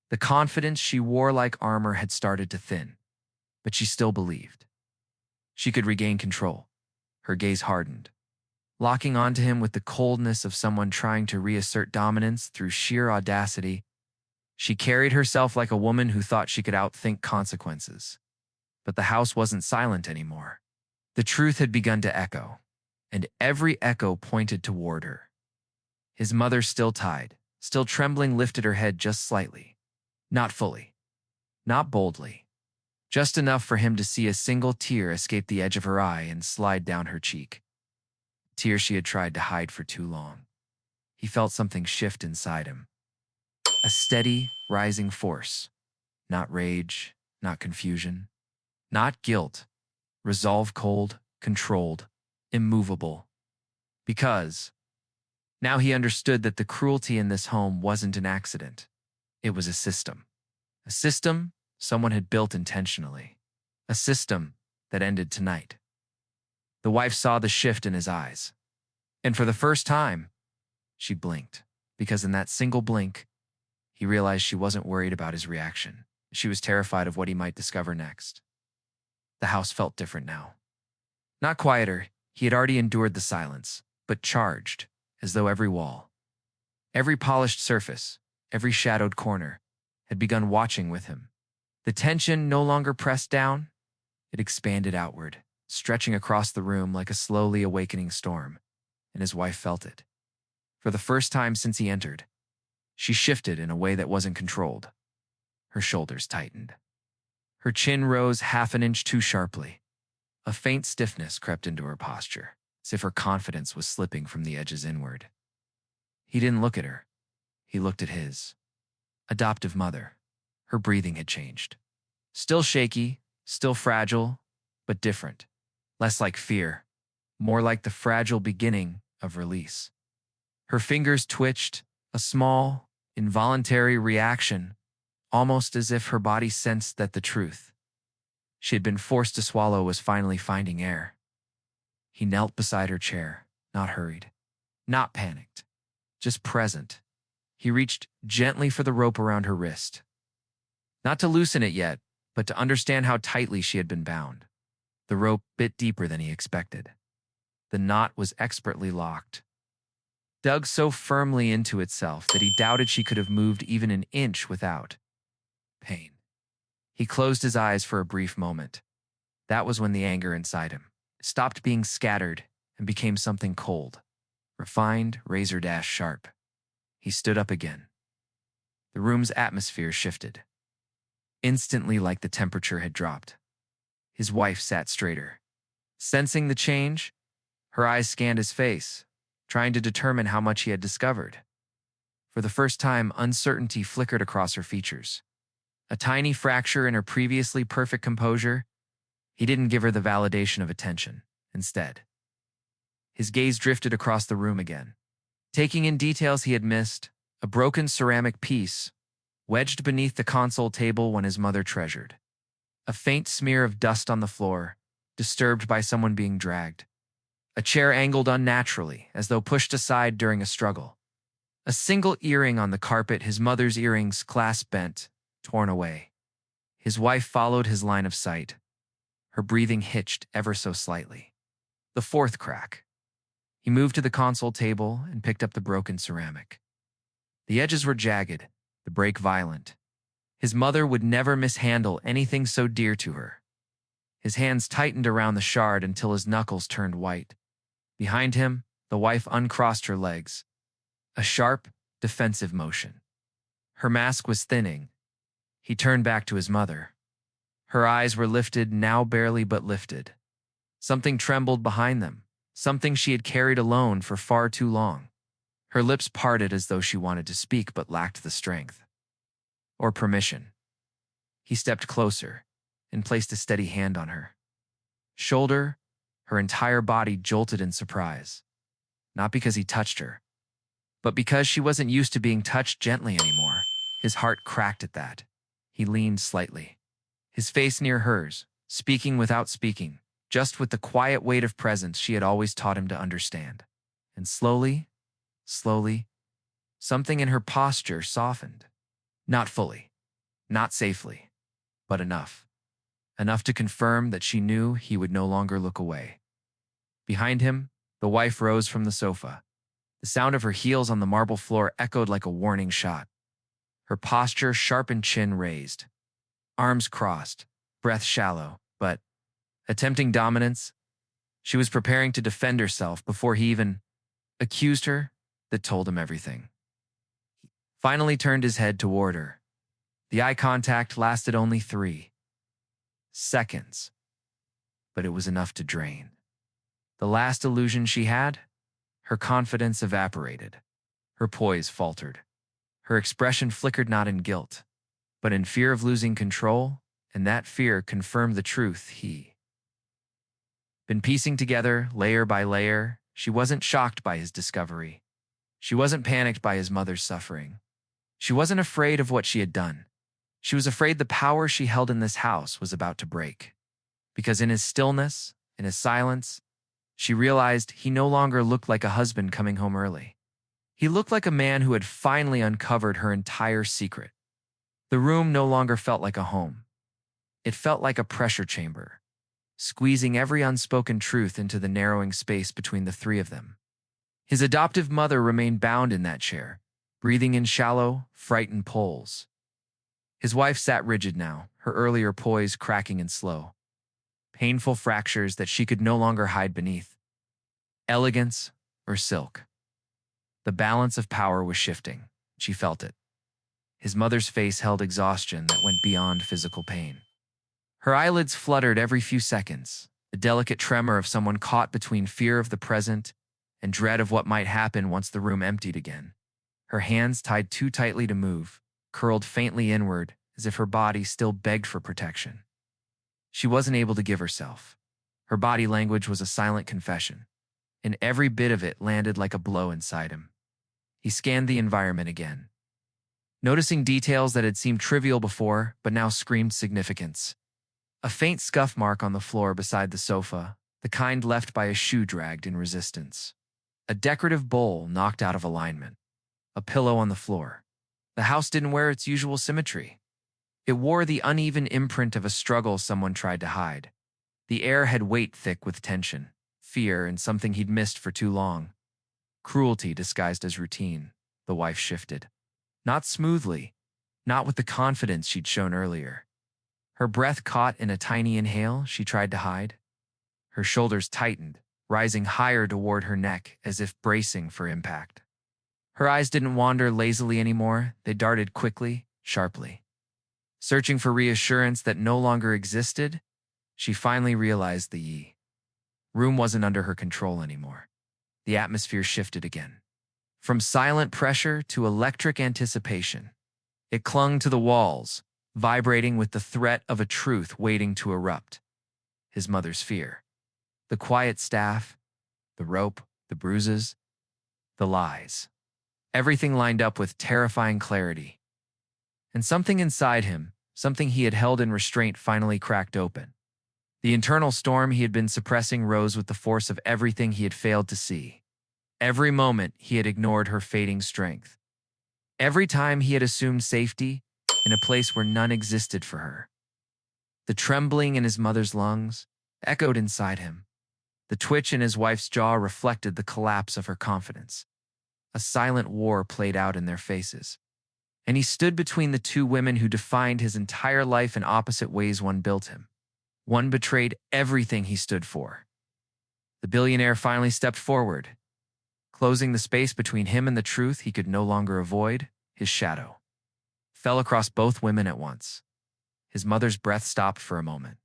The confidence she wore like armor had started to thin, but she still believed. She could regain control. Her gaze hardened, locking onto him with the coldness of someone trying to reassert dominance through sheer audacity. She carried herself like a woman who thought she could outthink consequences. But the house wasn't silent anymore. The truth had begun to echo, and every echo pointed toward her. His mother, still tied, still trembling, lifted her head just slightly. Not fully. Not boldly. Just enough for him to see a single tear escape the edge of her eye and slide down her cheek. A tear she had tried to hide for too long. He felt something shift inside him. A steady, rising force. Not rage, not confusion, not guilt. Resolve, cold, controlled, immovable. Because now he understood that the cruelty in this home wasn't an accident. It was a system. A system someone had built intentionally. A system that ended tonight. The wife saw the shift in his eyes. And for the first time, she blinked. Because in that single blink, he realized she wasn't worried about his reaction. She was terrified of what he might discover next. The house felt different now. Not quieter, he had already endured the silence, but charged, as though every wall, every polished surface, every shadowed corner, had begun watching with him. The tension no longer pressed down, it expanded outward, stretching across the room like a slowly awakening storm, and his wife felt it. For the first time since he entered, she shifted in a way that wasn't controlled. Her shoulders tightened. Her chin rose half an inch too sharply. A faint stiffness crept into her posture, as if her confidence was slipping from the edges inward. He didn't look at her. He looked at his adoptive mother. Her breathing had changed. Still shaky, still fragile, but different. Less like fear, more like the fragile beginning of release. Her fingers twitched, a small, involuntary reaction, almost as if her body sensed that the truth she had been forced to swallow was finally finding air. He knelt beside her chair, not hurried, not panicked, just present. He reached gently for the rope around her wrist. Not to loosen it yet, but to understand how tightly she had been bound. The rope bit deeper than he expected. The knot was expertly locked, dug so firmly into itself that he doubted she could have moved even an inch without pain. He closed his eyes for a brief moment. That was when the anger inside him stopped being scattered and became something cold, refined, razor-dash sharp. He stood up again. The room's atmosphere shifted. Instantly, like the temperature had dropped. His wife sat straighter. Sensing the change, her eyes scanned his face, trying to determine how much he had discovered. For the first time, uncertainty flickered across her features. A tiny fracture in her previously perfect composure. He didn't give her the validation of attention. Instead, his gaze drifted across the room again, taking in details he had missed, a broken ceramic piece wedged beneath the console table when his mother treasured, a faint smear of dust on the floor, disturbed by someone being dragged, a chair angled unnaturally, as though pushed aside during a struggle, a single earring on the carpet, his mother's earrings, clasp bent, torn away. His wife followed his line of sight. Her breathing hitched ever so slightly. The fourth crack. He moved to the console table and picked up the broken ceramic. The edges were jagged, the break violent. His mother would never mishandle anything so dear to her. His hands tightened around the shard until his knuckles turned white. Behind him, the wife uncrossed her legs. A sharp, defensive motion. Her mask was thinning. He turned back to his mother. Her eyes were lifted, now barely but lifted. Something trembled behind them, something she had carried alone for far too long. Her lips parted as though she wanted to speak but lacked the strength or permission. He stepped closer and placed a steady hand on her shoulder. Her entire body jolted in surprise, not because he touched her, but because she wasn't used to being touched gently anymore. His heart cracked at that. He leaned slightly, his face near hers, speaking without speaking, just with the quiet weight of presence she had always taught him to understand. And slowly, something in her posture softened. Not fully, not safely, but enough. Enough to confirm that she knew he would no longer look away. Behind him, the wife rose from the sofa. The sound of her heels on the marble floor echoed like a warning shot. Her posture, sharpened chin raised, arms crossed, breath shallow, but attempting dominance. She was preparing to defend herself before he even accused her. That told him everything. Finally turned his head toward her. The eye contact lasted only 3 seconds, but it was enough to drain. The last illusion she had, her confidence evaporated. Her poise faltered. Her expression flickered not in guilt, but in fear of losing control, and that fear confirmed the truth he been piecing together layer by layer. She wasn't shocked by his discovery. She wasn't panicked by his mother's suffering. She wasn't afraid of what she had done. She was afraid the power she held in this house was about to break. Because in his stillness, in his silence, she realized he no longer looked like a husband coming home early. He looked like a man who had finally uncovered her entire secret. The room no longer felt like a home. It felt like a pressure chamber, squeezing every unspoken truth into the narrowing space between the three of them. His adoptive mother remained bound in that chair, breathing in shallow, frightened pulls. His wife sat rigid now, her earlier poise cracking and slow. Painful fractures that she could no longer hide beneath. Elegance or silk. The balance of power was shifting. She felt it. His mother's face held exhaustion that went beyond physical pain. Her eyelids fluttered every few seconds, a delicate tremor of someone caught between fear of the present and dread of what might happen once the room emptied again. Her hands, tied too tightly to move, curled faintly inward as if her body still begged for protection. She wasn't able to give herself. Her body language was a silent confession, and every bit of it landed like a blow inside him. He scanned the environment again, noticing details that had seemed trivial before but now screamed significance. A faint scuff mark on the floor beside the sofa, the kind left by a shoe dragged in resistance. A decorative bowl knocked out of alignment. A pillow on the floor. The house didn't wear its usual symmetry. It wore the uneven imprint of a struggle someone tried to hide. The air had weight thick with tension, fear, and something he'd missed for too long. Cruelty disguised as routine. The wife shifted. Not smoothly, not with the confidence she'd shown earlier. Her breath caught in a tiny inhale she tried to hide. Her shoulders tightened, rising higher toward her neck as if bracing for impact. Her eyes didn't wander lazily anymore, they darted quickly, sharply. Searching for reassurance that no longer existed, she finally realized the room wasn't under her control anymore. The atmosphere shifted again. From silent pressure to electric anticipation. It clung to the walls, vibrating with the threat of a truth waiting to erupt. His mother's fear. The quiet staff, the rope, the bruises, the lies. Everything lined up with terrifying clarity. And something inside him, something he had held in restraint, finally cracked open. The internal storm he had been suppressing rose with the force of everything he had failed to see. Every moment he had ignored her fading strength. Every time he had assumed safety in a place where none existed for her. The trembling in his mother's lungs echoed inside him. The twitch in his wife's jaw reflected the collapse of her confidence. A silent war played out in their faces. And he stood between the two women who defined his entire life in opposite ways one built him. One betrayed everything he stood for. The billionaire finally stepped forward, closing the space between him and the truth he could no longer avoid. His shadow fell across both women at once. His mother's breath stopped for a moment.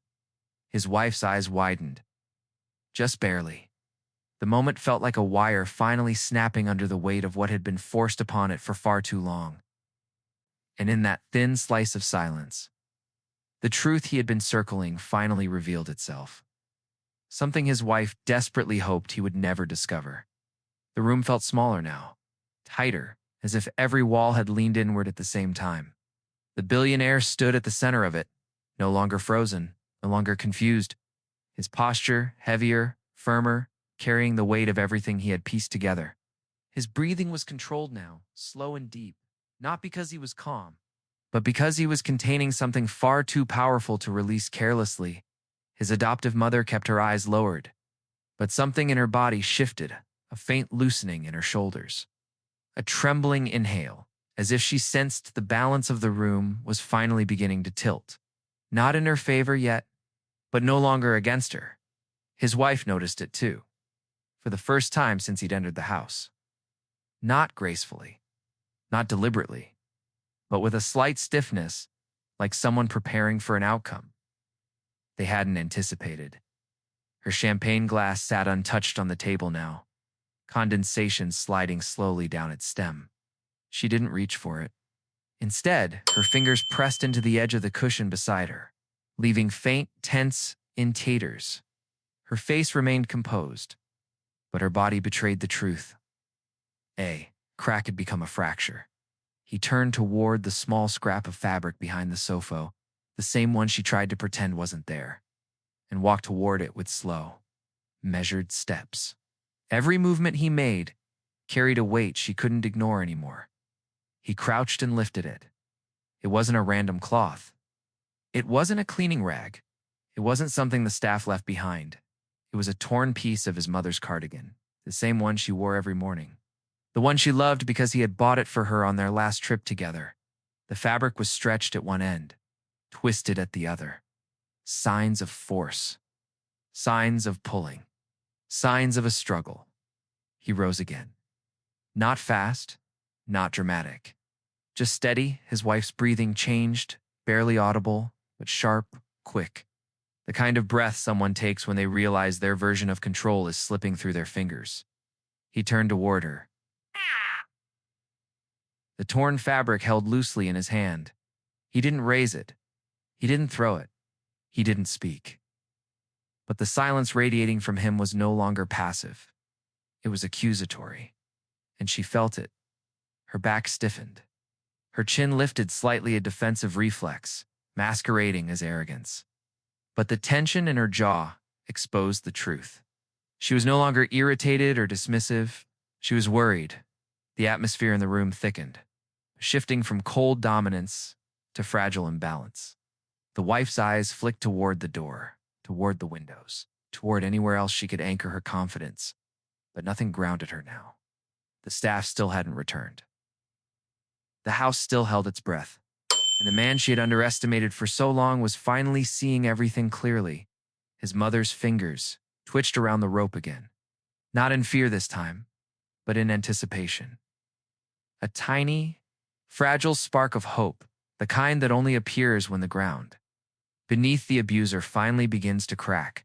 His wife's eyes widened. Just barely. The moment felt like a wire finally snapping under the weight of what had been forced upon it for far too long. And in that thin slice of silence, the truth he had been circling finally revealed itself. Something his wife desperately hoped he would never discover. The room felt smaller now, tighter, as if every wall had leaned inward at the same time. The billionaire stood at the center of it, no longer frozen, no longer confused. His posture heavier, firmer, carrying the weight of everything he had pieced together. His breathing was controlled now, slow and deep, not because he was calm, but because he was containing something far too powerful to release carelessly. His adoptive mother kept her eyes lowered, but something in her body shifted, a faint loosening in her shoulders. A trembling inhale, as if she sensed the balance of the room was finally beginning to tilt. Not in her favor yet, but no longer against her. His wife noticed it too, for the first time since he'd entered the house. Not gracefully, not deliberately, but with a slight stiffness, like someone preparing for an outcome they hadn't anticipated. Her champagne glass sat untouched on the table now, condensation sliding slowly down its stem. She didn't reach for it. Instead, her fingers pressed into the edge of the cushion beside her, leaving faint, tense indicators. Her face remained composed, but her body betrayed the truth. A crack had become a fracture. He turned toward the small scrap of fabric behind the sofa, the same one she tried to pretend wasn't there, and walked toward it with slow, measured steps. Every movement he made carried a weight she couldn't ignore anymore. He crouched and lifted it. It wasn't a random cloth. It wasn't a cleaning rag. It wasn't something the staff left behind. It was a torn piece of his mother's cardigan, the same one she wore every morning. The one she loved because he had bought it for her on their last trip together. The fabric was stretched at one end, twisted at the other. Signs of force, signs of pulling, signs of a struggle. He rose again. Not fast, not dramatic. Just steady, his wife's breathing changed, barely audible, but sharp, quick. The kind of breath someone takes when they realize their version of control is slipping through their fingers. He turned toward her. The torn fabric held loosely in his hand. He didn't raise it. He didn't throw it. He didn't speak. But the silence radiating from him was no longer passive. It was accusatory. And she felt it. Her back stiffened. Her chin lifted slightly, a defensive reflex, masquerading as arrogance. But the tension in her jaw exposed the truth. She was no longer irritated or dismissive. She was worried. The atmosphere in the room thickened, shifting from cold dominance to fragile imbalance. The wife's eyes flicked toward the door, toward the windows, toward anywhere else she could anchor her confidence. But nothing grounded her now. The staff still hadn't returned. The house still held its breath, and the man she had underestimated for so long was finally seeing everything clearly. His mother's fingers twitched around the rope again. Not in fear this time, but in anticipation. A tiny, fragile spark of hope, the kind that only appears when the ground beneath the abuser finally begins to crack.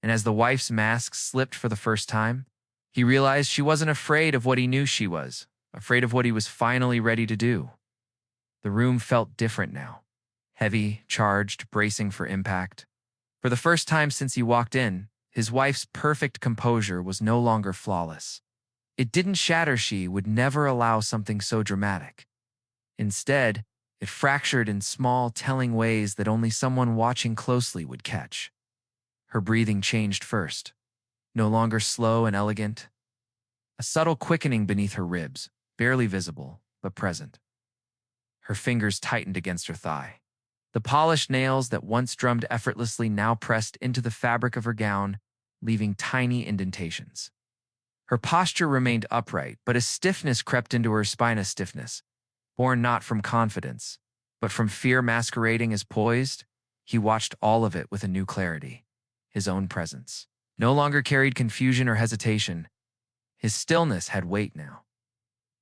And as the wife's mask slipped for the first time, he realized she wasn't afraid of what he knew she was, afraid of what he was finally ready to do. The room felt different now. Heavy, charged, bracing for impact. For the first time since he walked in, his wife's perfect composure was no longer flawless. It didn't shatter. She would never allow something so dramatic. Instead, it fractured in small, telling ways that only someone watching closely would catch. Her breathing changed first. No longer slow and elegant. A subtle quickening beneath her ribs, barely visible, but present. Her fingers tightened against her thigh. The polished nails that once drummed effortlessly now pressed into the fabric of her gown, leaving tiny indentations. Her posture remained upright, but a stiffness crept into her spine, a stiffness, born not from confidence, but from fear masquerading as poised. He watched all of it with a new clarity. His own presence no longer carried confusion or hesitation. His stillness had weight now.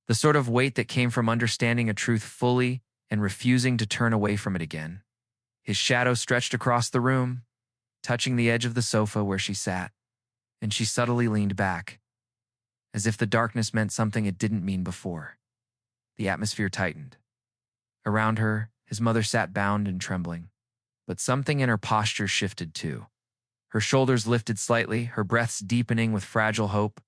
The sort of weight that came from understanding a truth fully and refusing to turn away from it again. His shadow stretched across the room, touching the edge of the sofa where she sat, and she subtly leaned back, as if the darkness meant something it didn't mean before. The atmosphere tightened. Around her, his mother sat bound and trembling, but something in her posture shifted too. Her shoulders lifted slightly, her breaths deepening with fragile hope.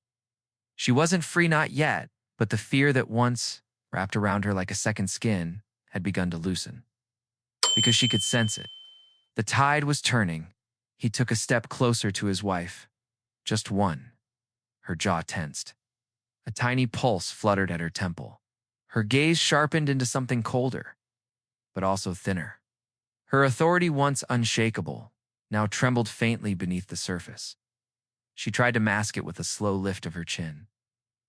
She wasn't free, not yet, but the fear that once wrapped around her like a second skin had begun to loosen. Because she could sense it. The tide was turning. He took a step closer to his wife. Just one. Her jaw tensed. A tiny pulse fluttered at her temple. Her gaze sharpened into something colder, but also thinner. Her authority, once unshakable, now trembled faintly beneath the surface. She tried to mask it with a slow lift of her chin,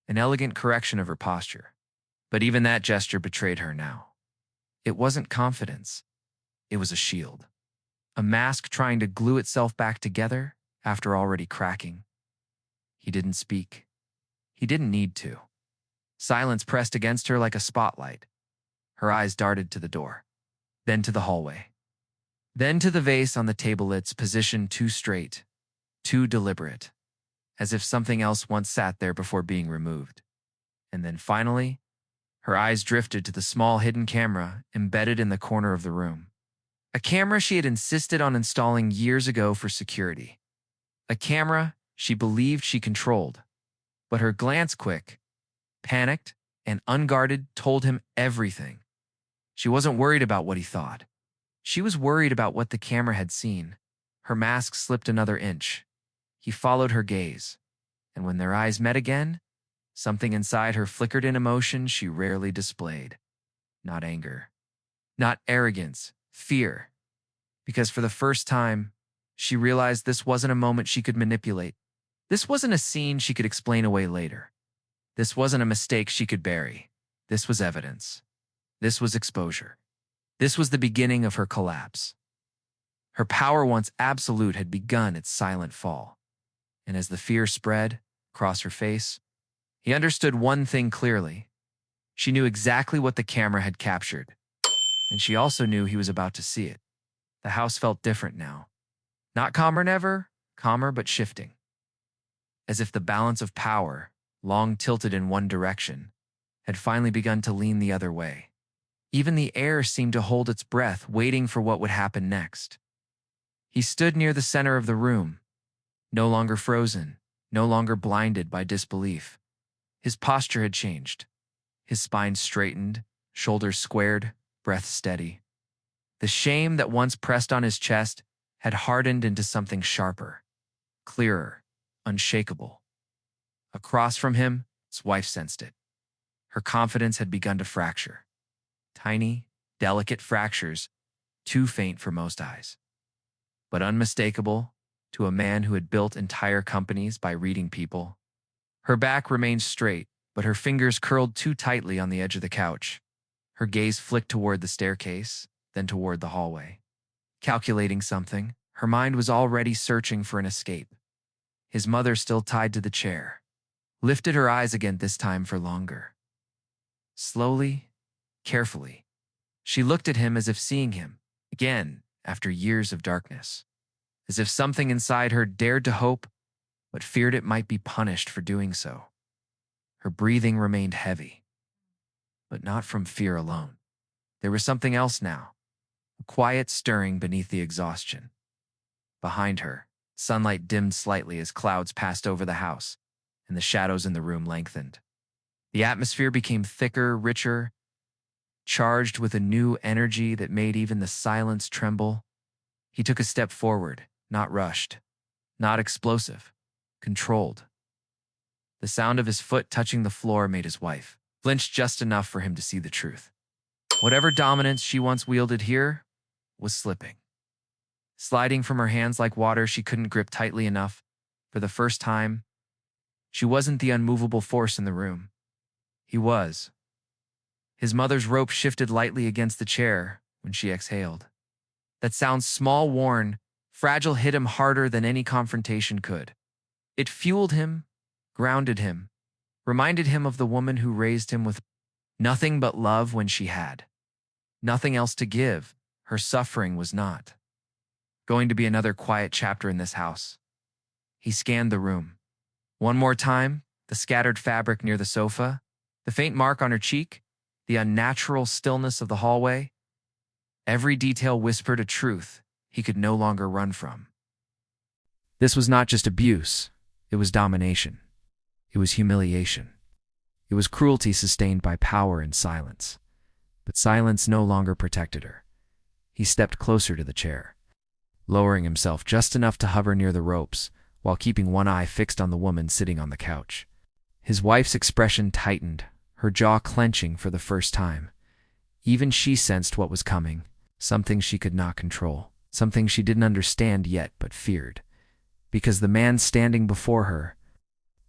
an elegant correction of her posture. But even that gesture betrayed her now. It wasn't confidence. It was a shield. A mask trying to glue itself back together after already cracking. He didn't speak. He didn't need to. Silence pressed against her like a spotlight. Her eyes darted to the door, then to the hallway, then to the vase on the table, its position too straight, too deliberate, as if something else once sat there before being removed. And then finally, her eyes drifted to the small hidden camera embedded in the corner of the room. A camera she had insisted on installing years ago for security. A camera she believed she controlled. But her glance, quick, panicked, and unguarded, told him everything. She wasn't worried about what he thought. She was worried about what the camera had seen. Her mask slipped another inch. He followed her gaze, and when their eyes met again, something inside her flickered in emotion she rarely displayed. Not anger, not arrogance, fear. Because for the first time, she realized this wasn't a moment she could manipulate. This wasn't a scene she could explain away later. This wasn't a mistake she could bury. This was evidence. This was exposure. This was the beginning of her collapse. Her power, once absolute, had begun its silent fall. And as the fear spread across her face, he understood one thing clearly. She knew exactly what the camera had captured, and she also knew he was about to see it. The house felt different now. Not calmer than ever, calmer but shifting. As if the balance of power, long tilted in one direction, had finally begun to lean the other way. Even the air seemed to hold its breath, waiting for what would happen next. He stood near the center of the room, no longer frozen, no longer blinded by disbelief. His posture had changed. His spine straightened, shoulders squared, breath steady. The shame that once pressed on his chest had hardened into something sharper, clearer, unshakable. Across from him, his wife sensed it. Her confidence had begun to fracture. Tiny, delicate fractures, too faint for most eyes, but unmistakable to a man who had built entire companies by reading people. Her back remained straight, but her fingers curled too tightly on the edge of the couch. Her gaze flicked toward the staircase, then toward the hallway. Calculating something, her mind was already searching for an escape. His mother, still tied to the chair, lifted her eyes again, this time for longer. Slowly, carefully, she looked at him as if seeing him again after years of darkness, as if something inside her dared to hope but feared it might be punished for doing so. Her breathing remained heavy, but not from fear alone. There was something else now, a quiet stirring beneath the exhaustion. Behind her, sunlight dimmed slightly as clouds passed over the house, and the shadows in the room lengthened. The atmosphere became thicker, richer, charged with a new energy that made even the silence tremble. He took a step forward, not rushed, not explosive, controlled. The sound of his foot touching the floor made his wife flinch just enough for him to see the truth. Whatever dominance she once wielded here was slipping. Sliding from her hands like water she couldn't grip tightly enough. For the first time, she wasn't the unmovable force in the room. He was. His mother's rope shifted lightly against the chair when she exhaled. That sound, small, worn, fragile, hit him harder than any confrontation could. It fueled him, grounded him, reminded him of the woman who raised him with nothing but love when she had nothing else to give. Her suffering was not going to be another quiet chapter in this house. He scanned the room. One more time, the scattered fabric near the sofa, the faint mark on her cheek, the unnatural stillness of the hallway. Every detail whispered a truth he could no longer run from. This was not just abuse, it was domination. It was humiliation. It was cruelty sustained by power and silence. But silence no longer protected her. He stepped closer to the chair, lowering himself just enough to hover near the ropes, while keeping one eye fixed on the woman sitting on the couch. His wife's expression tightened, her jaw clenching for the first time. Even she sensed what was coming, something she could not control, something she didn't understand yet but feared. Because the man standing before her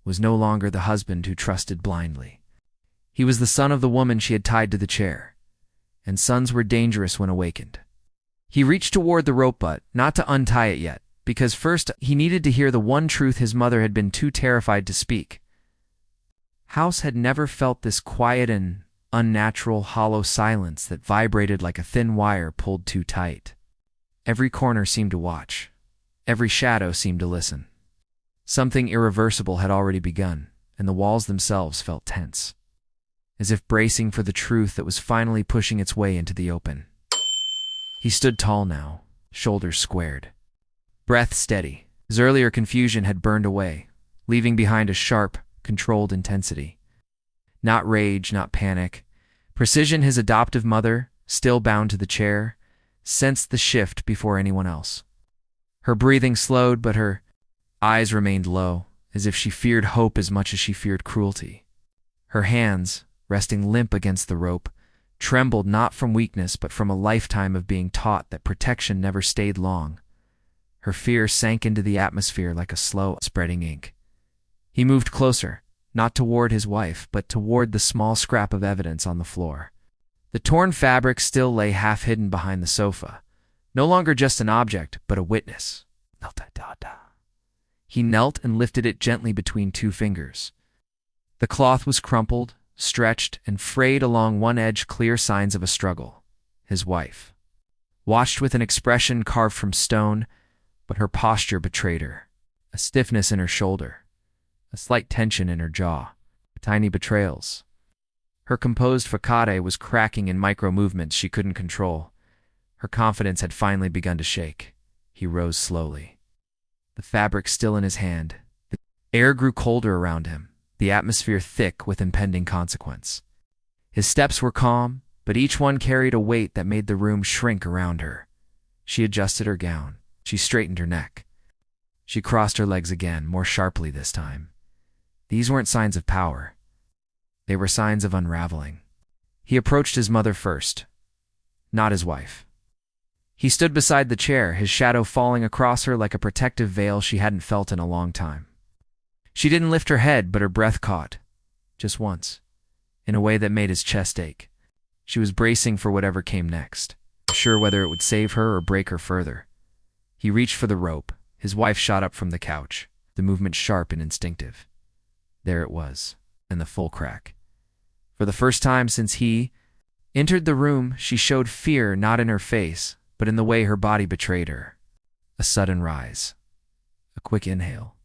was no longer the husband who trusted blindly. He was the son of the woman she had tied to the chair, and sons were dangerous when awakened. He reached toward the rope, but not to untie it yet, because first he needed to hear the one truth his mother had been too terrified to speak. House had never felt this quiet and unnatural, hollow silence that vibrated like a thin wire pulled too tight. Every corner seemed to watch. Every shadow seemed to listen. Something irreversible had already begun, and the walls themselves felt tense, as if bracing for the truth that was finally pushing its way into the open. He stood tall now, shoulders squared, breath steady. His earlier confusion had burned away, leaving behind a sharp, controlled intensity. Not rage, not panic. Precision. His adoptive mother, still bound to the chair, sensed the shift before anyone else. Her breathing slowed, but her eyes remained low, as if she feared hope as much as she feared cruelty. Her hands, resting limp against the rope, trembled not from weakness but from a lifetime of being taught that protection never stayed long. Her fear sank into the atmosphere like a slow, spreading ink. He moved closer, not toward his wife, but toward the small scrap of evidence on the floor. The torn fabric still lay half-hidden behind the sofa, no longer just an object, but a witness. He knelt and lifted it gently between two fingers. The cloth was crumpled, stretched, and frayed along one edge, clear signs of a struggle. His wife watched with an expression carved from stone, but her posture betrayed her. A stiffness in her shoulder, a slight tension in her jaw, tiny betrayals. Her composed facade was cracking in micro-movements she couldn't control. Her confidence had finally begun to shake. He rose slowly, the fabric still in his hand. The air grew colder around him, the atmosphere thick with impending consequence. His steps were calm, but each one carried a weight that made the room shrink around her. She adjusted her gown. She straightened her neck. She crossed her legs again, more sharply this time. These weren't signs of power. They were signs of unraveling. He approached his mother first, not his wife. He stood beside the chair, his shadow falling across her like a protective veil she hadn't felt in a long time. She didn't lift her head, but her breath caught, just once, in a way that made his chest ache. She was bracing for whatever came next, sure whether it would save her or break her further. He reached for the rope. His wife shot up from the couch, the movement sharp and instinctive. There it was, in the full crack. For the first time since he entered the room, she showed fear not in her face, but in the way her body betrayed her. A sudden rise. A quick inhale.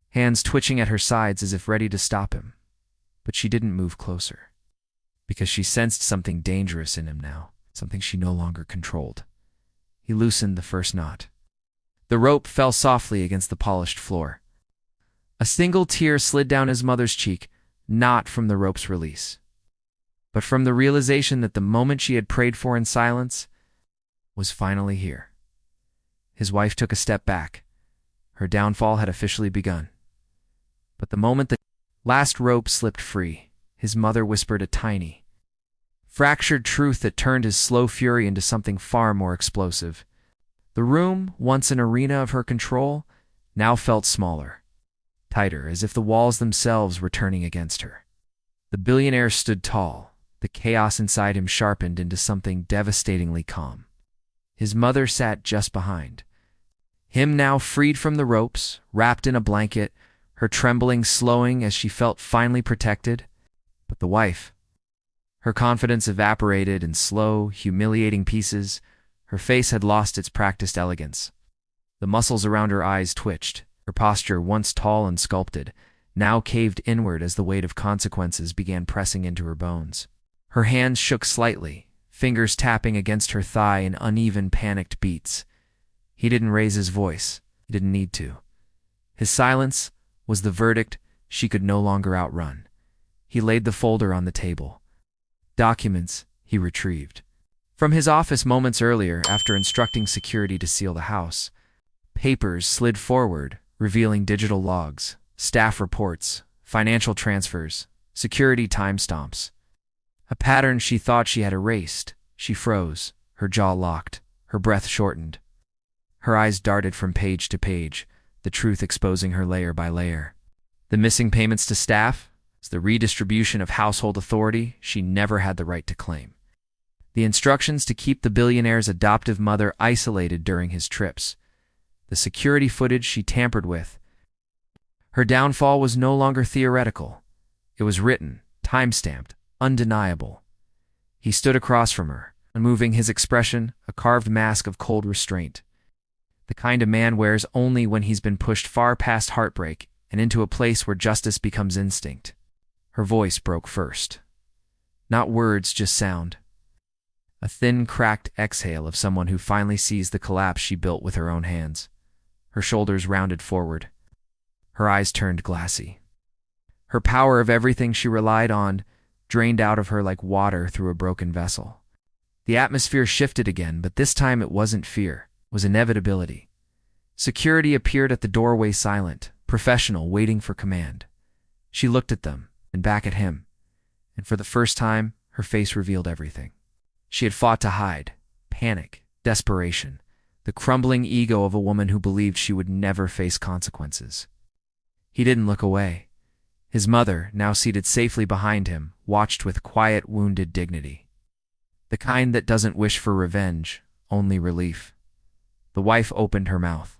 Hands twitching at her sides as if ready to stop him. But she didn't move closer. Because she sensed something dangerous in him now, something she no longer controlled. He loosened the first knot. The rope fell softly against the polished floor. A single tear slid down his mother's cheek, not from the rope's release, but from the realization that the moment she had prayed for in silence was finally here. His wife took a step back. Her downfall had officially begun. But the moment the last rope slipped free, his mother whispered a tiny, fractured truth that turned his slow fury into something far more explosive. The room, once an arena of her control, now felt smaller, tighter, as if the walls themselves were turning against her. The billionaire stood tall, the chaos inside him sharpened into something devastatingly calm. His mother sat just behind. Him now freed from the ropes, wrapped in a blanket, her trembling slowing as she felt finally protected. But the wife, her confidence evaporated in slow, humiliating pieces. Her face had lost its practiced elegance. The muscles around her eyes twitched. Her posture, once tall and sculpted, now caved inward as the weight of consequences began pressing into her bones. Her hands shook slightly, fingers tapping against her thigh in uneven, panicked beats. He didn't raise his voice. He didn't need to. His silence was the verdict she could no longer outrun. He laid the folder on the table. Documents he retrieved from his office moments earlier after instructing security to seal the house. Papers slid forward, revealing digital logs, staff reports, financial transfers, security timestamps. A pattern she thought she had erased. She froze, her jaw locked, her breath shortened. Her eyes darted from page to page, the truth exposing her layer by layer. The missing payments to staff, the redistribution of household authority she never had the right to claim. The instructions to keep the billionaire's adoptive mother isolated during his trips. The security footage she tampered with. Her downfall was no longer theoretical. It was written, time-stamped, undeniable. He stood across from her, unmoving, his expression a carved mask of cold restraint. The kind a man wears only when he's been pushed far past heartbreak and into a place where justice becomes instinct. Her voice broke first. Not words, just sound. A thin, cracked exhale of someone who finally sees the collapse she built with her own hands. Her shoulders rounded forward. Her eyes turned glassy. Her power of everything she relied on drained out of her like water through a broken vessel. The atmosphere shifted again, but this time it wasn't fear, it was inevitability. Security appeared at the doorway, silent, professional, waiting for command. She looked at them, and back at him, and for the first time, her face revealed everything. She had fought to hide, panic, desperation, the crumbling ego of a woman who believed she would never face consequences. He didn't look away. His mother, now seated safely behind him, watched with quiet, wounded dignity. The kind that doesn't wish for revenge, only relief. The wife opened her mouth,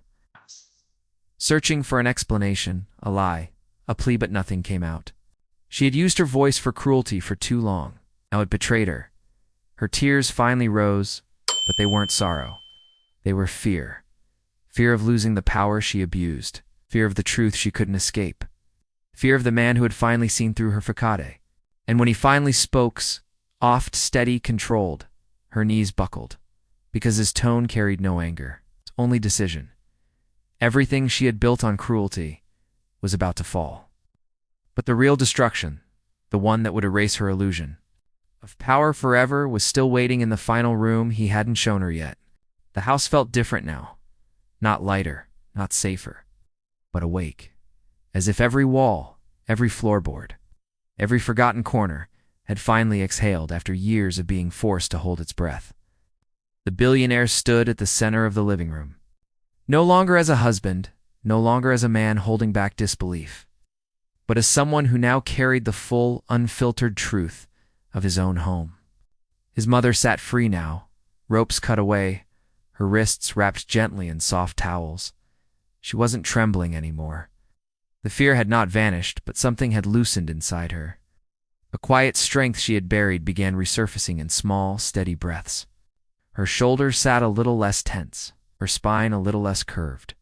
searching for an explanation, a lie, a plea, but nothing came out. She had used her voice for cruelty for too long. Now it betrayed her. Her tears finally rose, but they weren't sorrow. They were fear. Fear of losing the power she abused. Fear of the truth she couldn't escape. Fear of the man who had finally seen through her facade. And when he finally spoke, oft, steady, controlled, her knees buckled, because his tone carried no anger, only decision. Everything she had built on cruelty was about to fall. But the real destruction, the one that would erase her illusion of power forever, was still waiting in the final room he hadn't shown her yet. The house felt different now. Not lighter, not safer, but awake. As if every wall, every floorboard, every forgotten corner had finally exhaled after years of being forced to hold its breath. The billionaire stood at the center of the living room. No longer as a husband, no longer as a man holding back disbelief, but as someone who now carried the full, unfiltered truth of his own home. His mother sat free now, ropes cut away, her wrists wrapped gently in soft towels. She wasn't trembling anymore. The fear had not vanished, but something had loosened inside her. A quiet strength she had buried began resurfacing in small, steady breaths. Her shoulders sat a little less tense, her spine a little less curved.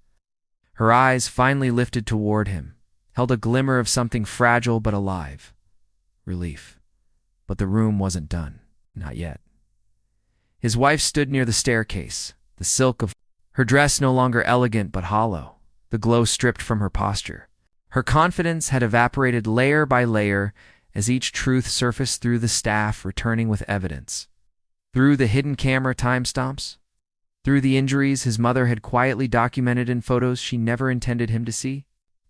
Her eyes, finally lifted toward him, held a glimmer of something fragile but alive. Relief. But the room wasn't done. Not yet. His wife stood near the staircase, the silk of her dress no longer elegant but hollow, the glow stripped from her posture. Her confidence had evaporated layer by layer as each truth surfaced through the staff, returning with evidence. Through the hidden camera timestamps, through the injuries his mother had quietly documented in photos she never intended him to see.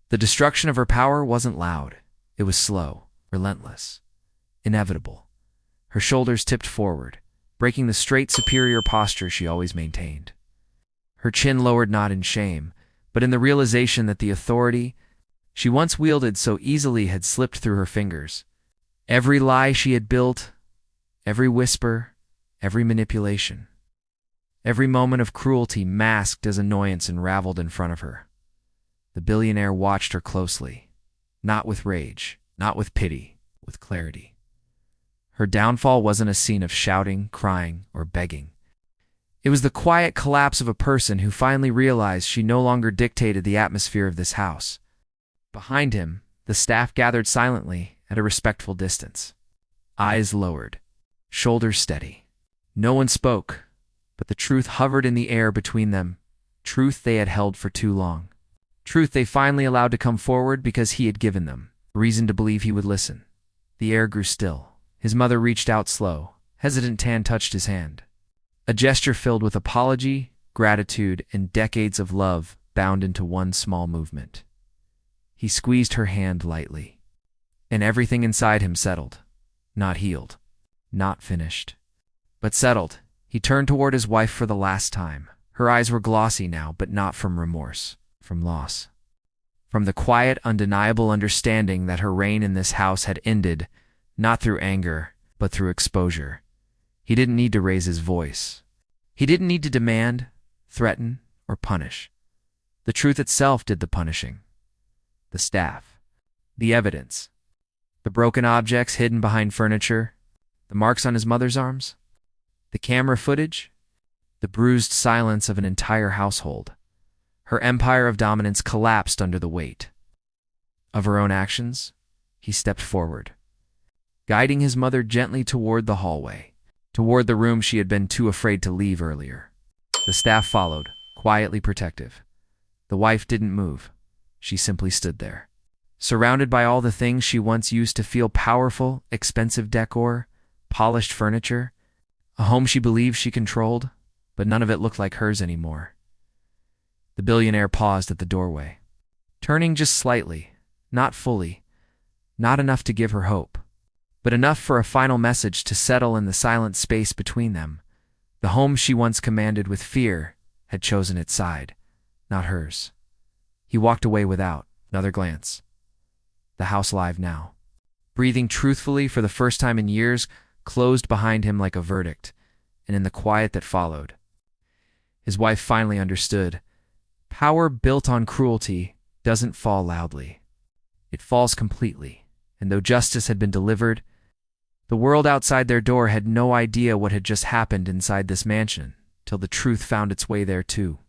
The destruction of her power wasn't loud. It was slow, relentless, inevitable. Her shoulders tipped forward, breaking the straight, superior posture she always maintained. Her chin lowered not in shame, but in the realization that the authority she once wielded so easily had slipped through her fingers. Every lie she had built, every whisper, every manipulation, every moment of cruelty masked as annoyance unraveled in front of her. The billionaire watched her closely, not with rage, not with pity, with clarity. Her downfall wasn't a scene of shouting, crying, or begging. It was the quiet collapse of a person who finally realized she no longer dictated the atmosphere of this house. Behind him, the staff gathered silently at a respectful distance. Eyes lowered, shoulders steady. No one spoke, but the truth hovered in the air between them, truth they had held for too long. Truth they finally allowed to come forward because he had given them reason to believe he would listen. The air grew still. His mother reached out slow. Hesitant hand touched his hand. A gesture filled with apology, gratitude, and decades of love bound into one small movement. He squeezed her hand lightly, and everything inside him settled. Not healed, not finished, but settled. He turned toward his wife for the last time. Her eyes were glossy now, but not from remorse, from loss. From the quiet, undeniable understanding that her reign in this house had ended, not through anger, but through exposure. He didn't need to raise his voice. He didn't need to demand, threaten, or punish. The truth itself did the punishing. The staff, the evidence, the broken objects hidden behind furniture, the marks on his mother's arms, the camera footage, the bruised silence of an entire household. Her empire of dominance collapsed under the weight of her own actions. He stepped forward, guiding his mother gently toward the hallway, toward the room she had been too afraid to leave earlier. The staff followed, quietly protective. The wife didn't move. She simply stood there, surrounded by all the things she once used to feel powerful: expensive decor, polished furniture, a home she believed she controlled, but none of it looked like hers anymore. The billionaire paused at the doorway, turning just slightly, not fully, not enough to give her hope, but enough for a final message to settle in the silent space between them. The home she once commanded with fear had chosen its side, not hers. He walked away without another glance. The house live now, breathing truthfully for the first time in years, closed behind him like a verdict, and in the quiet that followed, his wife finally understood. Power built on cruelty doesn't fall loudly. It falls completely, and though justice had been delivered, the world outside their door had no idea what had just happened inside this mansion, till the truth found its way there too.